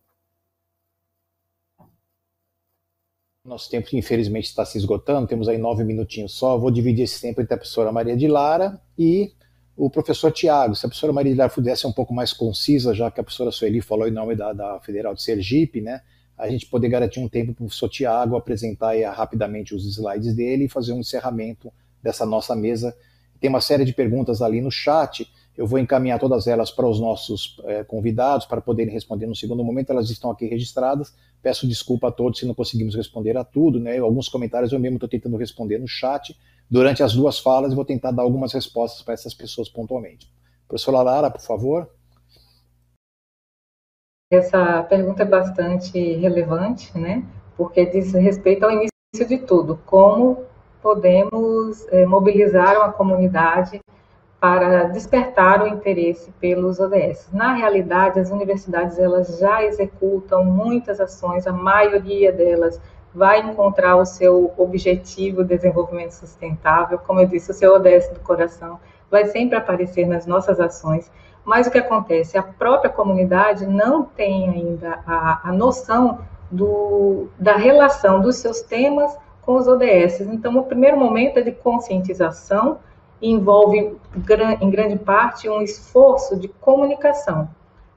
Nosso tempo, infelizmente, está se esgotando, temos aí 9 minutinhos só. Vou dividir esse tempo entre a professora Maria de Lara e o professor Tiago. Se a professora Maria de Lara pudesse ser um pouco mais concisa, já que a professora Sueli falou em nome da Federal de Sergipe, né, a gente poder garantir um tempo para o professor Tiago apresentar aí, rapidamente os slides dele e fazer um encerramento dessa nossa mesa. Tem uma série de perguntas ali no chat, eu vou encaminhar todas elas para os nossos convidados, para poderem responder no segundo momento, elas estão aqui registradas. Peço desculpa a todos se não conseguimos responder a tudo, né? Alguns comentários eu mesmo estou tentando responder no chat. Durante as duas falas, eu vou tentar dar algumas respostas para essas pessoas pontualmente. Professora Lara, por favor. Essa pergunta é bastante relevante, né? Porque diz respeito ao início de tudo, como podemos mobilizar uma comunidade para despertar o interesse pelos ODS. Na realidade, as universidades elas já executam muitas ações, a maioria delas vai encontrar o seu objetivo de desenvolvimento sustentável, como eu disse, o seu ODS do coração vai sempre aparecer nas nossas ações, mas o que acontece? A própria comunidade não tem ainda a noção da relação dos seus temas com os ODS. Então, o primeiro momento é de conscientização, envolve, em grande parte, um esforço de comunicação.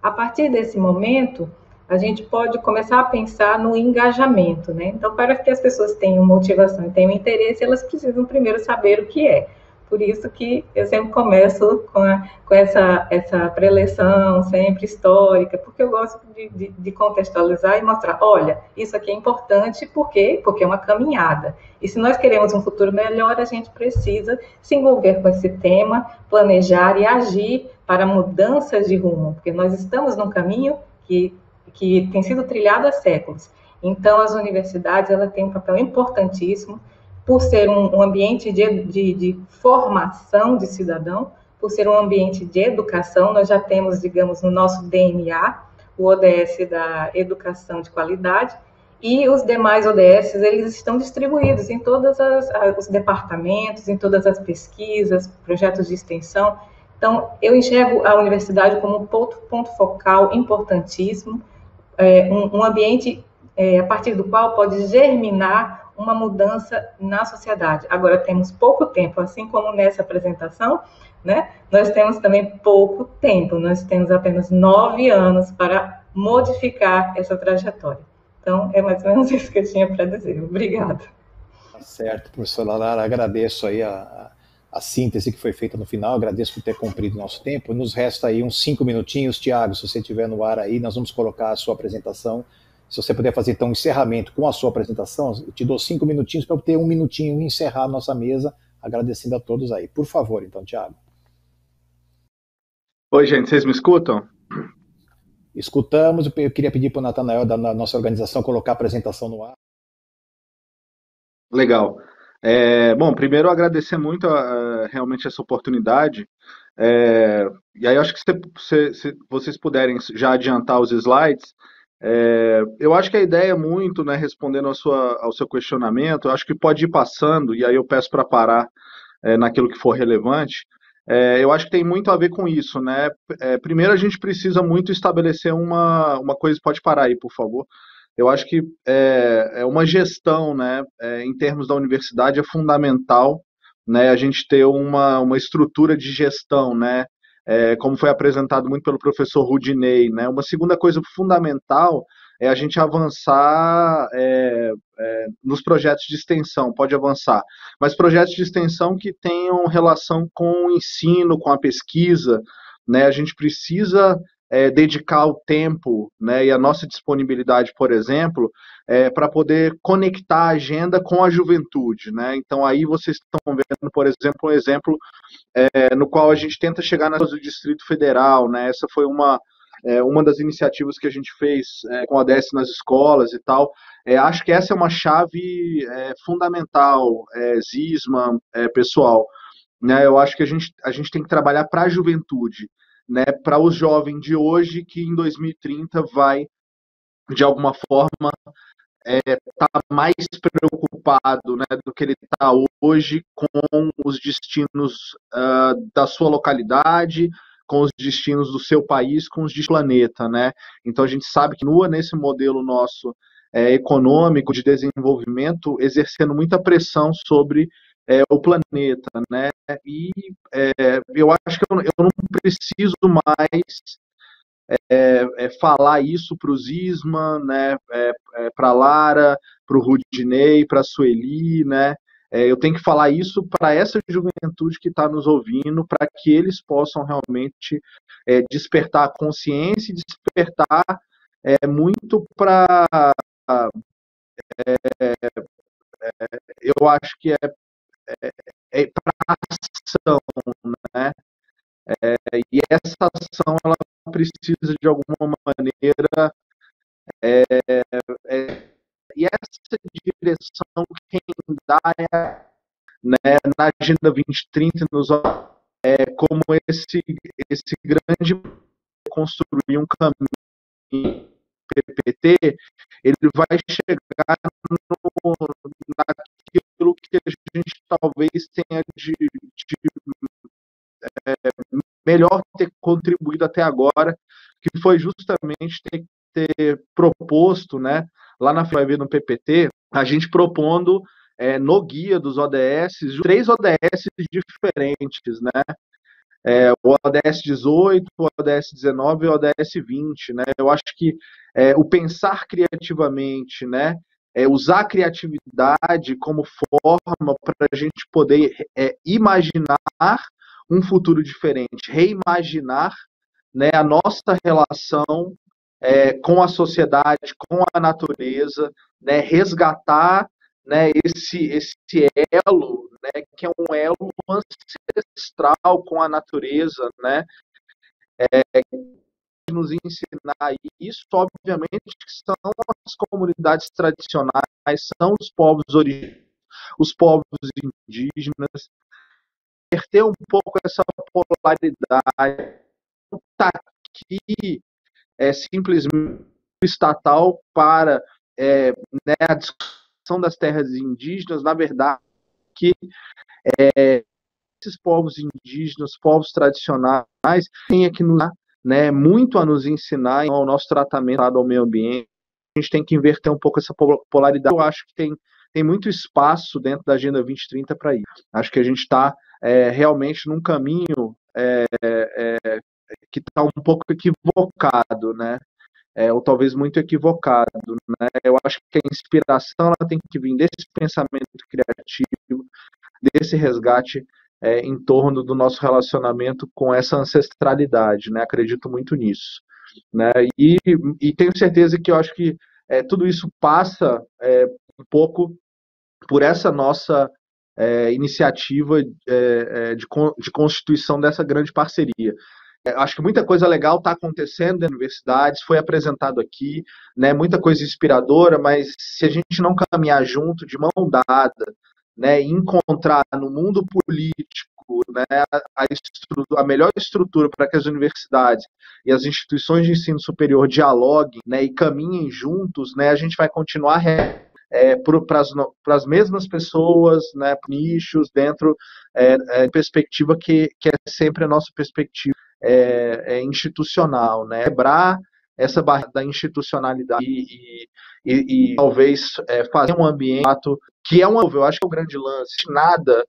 A partir desse momento, a gente pode começar a pensar no engajamento, né? Então, para que as pessoas tenham motivação e tenham interesse, elas precisam primeiro saber o que é. Por isso que eu sempre começo com essa preleção sempre histórica, porque eu gosto de contextualizar e mostrar, olha, isso aqui é importante, por quê? Porque é uma caminhada. E se nós queremos um futuro melhor, a gente precisa se envolver com esse tema, planejar e agir para mudanças de rumo, porque nós estamos num caminho que tem sido trilhado há séculos. Então, as universidades elas têm um papel importantíssimo, por ser um ambiente de formação de cidadão, por ser um ambiente de educação, nós já temos, digamos, no nosso DNA, o ODS da educação de qualidade, e os demais ODS, eles estão distribuídos em todos os departamentos, em todas as pesquisas, projetos de extensão. Então, eu enxergo a universidade como um ponto focal importantíssimo, um ambiente a partir do qual pode germinar uma mudança na sociedade. Agora, temos pouco tempo, assim como nessa apresentação, né? Nós temos também pouco tempo, nós temos apenas 9 anos para modificar essa trajetória. Então, é mais ou menos isso que eu tinha para dizer. Obrigada. Tá certo, professora Lara, agradeço aí a síntese que foi feita no final, agradeço por ter cumprido o nosso tempo. Nos resta aí uns 5 minutinhos, Tiago, se você estiver no ar aí, nós vamos colocar a sua apresentação. Se você puder fazer, então, um encerramento com a sua apresentação, eu te dou 5 minutinhos para eu ter 1 minutinho e encerrar a nossa mesa, agradecendo a todos aí. Por favor, então, Tiago. Oi, gente, vocês me escutam? Escutamos, eu queria pedir para o Natanael, da nossa organização, colocar a apresentação no ar. Legal. Bom, primeiro agradecer muito realmente essa oportunidade. E aí, acho que se vocês puderem já adiantar os slides, eu acho que a ideia é muito, né, respondendo ao seu questionamento, eu acho que pode ir passando, e aí eu peço para parar naquilo que for relevante. Eu acho que tem muito a ver com isso, né? Primeiro, a gente precisa muito estabelecer uma coisa, pode parar aí, por favor. Eu acho que uma gestão, né, em termos da universidade, é fundamental, né, a gente ter uma estrutura de gestão, né, como foi apresentado muito pelo professor Rudinei, né. Uma segunda coisa fundamental é a gente avançar nos projetos de extensão, pode avançar, mas projetos de extensão que tenham relação com o ensino, com a pesquisa, né, a gente precisa dedicar o tempo, né, e a nossa disponibilidade, por exemplo, para poder conectar a agenda com a juventude, né? Então aí vocês estão vendo, por exemplo, um exemplo no qual a gente tenta chegar nas do Distrito Federal, né? Essa foi uma das iniciativas que a gente fez com a ODS nas escolas e tal. Acho que essa é uma chave fundamental, Zisman, pessoal. né? Eu acho que a gente tem que trabalhar para a juventude, né? Para o jovem de hoje que em 2030 vai, de alguma forma, tá mais preocupado, né, do que ele está hoje com os destinos da sua localidade, com os destinos do seu país, com os destinos do planeta, né? Então a gente sabe que continua nesse modelo nosso econômico de desenvolvimento, exercendo muita pressão sobre o planeta, né? E eu acho que eu não preciso mais falar isso para o Zisman, né, para a Lara, para o Rudinei, para a Sueli, né? Eu tenho que falar isso para essa juventude que está nos ouvindo, para que eles possam realmente despertar a consciência e despertar muito para. Eu acho que é para ação, né? E essa ação ela precisa de alguma maneira e essa direção quem dá né, na Agenda 2030 nos como esse grande construir um caminho PPT, ele vai chegar naquilo que a gente talvez tenha de melhor ter contribuído até agora, que foi justamente ter proposto, né, lá na FIV no PPT, a gente propondo no guia dos ODS, 3 ODS diferentes, né? O ODS 18, o ODS 19 e o ODS 20, né? Eu acho que o pensar criativamente, né? Usar a criatividade como forma para a gente poder imaginar um futuro diferente, reimaginar, né, a nossa relação com a sociedade, com a natureza, né, resgatar, né, esse elo, né, que é um elo ancestral com a natureza, né, nos ensinar isso, obviamente, que são as comunidades tradicionais, são os povos originários, os povos indígenas, ter um pouco essa polaridade, não está aqui simplesmente estatal para né, a discussão das terras indígenas, na verdade, que esses povos indígenas, povos tradicionais, têm aqui né, muito a nos ensinar ao nosso tratamento ao meio ambiente. A gente tem que inverter um pouco essa polaridade. Eu acho que tem muito espaço dentro da Agenda 2030 para isso. Acho que a gente está realmente num caminho que está um pouco equivocado, né? Ou talvez muito equivocado, né? Eu acho que a inspiração ela tem que vir desse pensamento criativo, desse resgate em torno do nosso relacionamento com essa ancestralidade, né? Acredito muito nisso, né? E tenho certeza que eu acho que tudo isso passa um pouco por essa nossa iniciativa de constituição dessa grande parceria. Acho que muita coisa legal está acontecendo nas universidades, foi apresentado aqui, né, muita coisa inspiradora, mas se a gente não caminhar junto, de mão dada, né, encontrar no mundo político, né, a melhor estrutura para que as universidades e as instituições de ensino superior dialoguem, né, e caminhem juntos, né, a gente vai continuar para as mesmas pessoas, né, nichos, dentro perspectiva que é sempre a nossa perspectiva institucional, né? Quebrar essa barreira da institucionalidade e talvez fazer um ambiente que eu acho que é o grande lance, nada,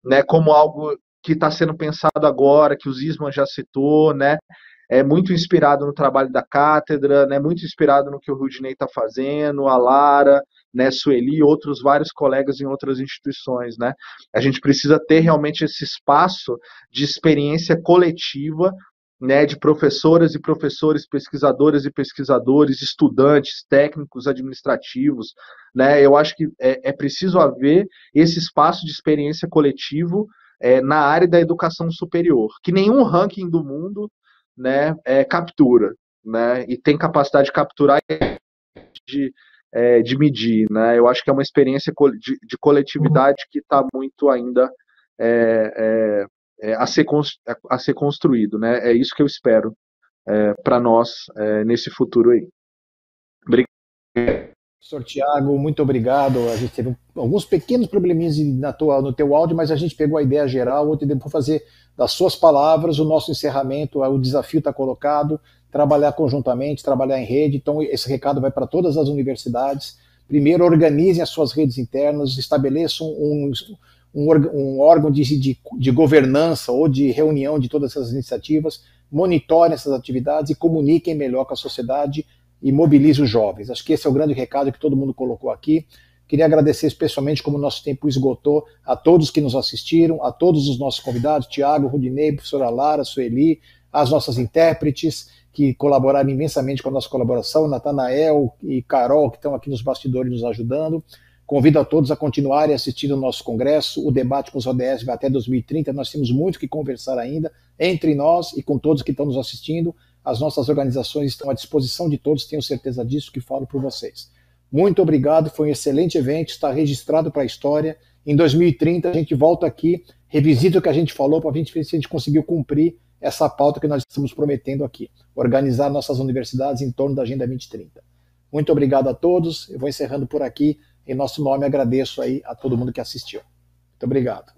né, como algo que está sendo pensado agora, que o Zisman já citou, né? É muito inspirado no trabalho da cátedra, né? Muito inspirado no que o Rudinei está fazendo, a Lara, né, Sueli e outros vários colegas em outras instituições, né? A gente precisa ter realmente esse espaço de experiência coletiva, né, de professoras e professores, pesquisadoras e pesquisadores, estudantes, técnicos, administrativos, né? Eu acho que é preciso haver esse espaço de experiência coletivo na área da educação superior, que nenhum ranking do mundo, né, captura, né? E tem capacidade de capturar de medir, né? Eu acho que é uma experiência de coletividade que está muito ainda a ser construído, né? É isso que eu espero para nós nesse futuro aí. Obrigado. Professor Tiago, muito obrigado. A gente teve alguns pequenos probleminhas no teu áudio, mas a gente pegou a ideia geral. Vou fazer das suas palavras o nosso encerramento. O desafio está colocado, trabalhar conjuntamente, trabalhar em rede. Então, esse recado vai para todas as universidades. Primeiro, organizem as suas redes internas, estabeleçam um órgão de governança ou de reunião de todas essas iniciativas, monitorem essas atividades e comuniquem melhor com a sociedade e mobilize os jovens. Acho que esse é o grande recado que todo mundo colocou aqui. Queria agradecer especialmente, como o nosso tempo esgotou, a todos que nos assistiram, a todos os nossos convidados, Tiago, Rudinei, professora Lara, Sueli, as nossas intérpretes, que colaboraram imensamente com a nossa colaboração, Natanael e Carol, que estão aqui nos bastidores nos ajudando. Convido a todos a continuarem assistindo o nosso congresso. O debate com os ODS vai até 2030. Nós temos muito que conversar ainda, entre nós e com todos que estão nos assistindo. As nossas organizações estão à disposição de todos, tenho certeza disso, que falo por vocês. Muito obrigado, foi um excelente evento, está registrado para a história. Em 2030 a gente volta aqui, revisita o que a gente falou para a gente ver se a gente conseguiu cumprir essa pauta que nós estamos prometendo aqui, organizar nossas universidades em torno da Agenda 2030. Muito obrigado a todos, eu vou encerrando por aqui. Em nosso nome agradeço aí a todo mundo que assistiu. Muito obrigado.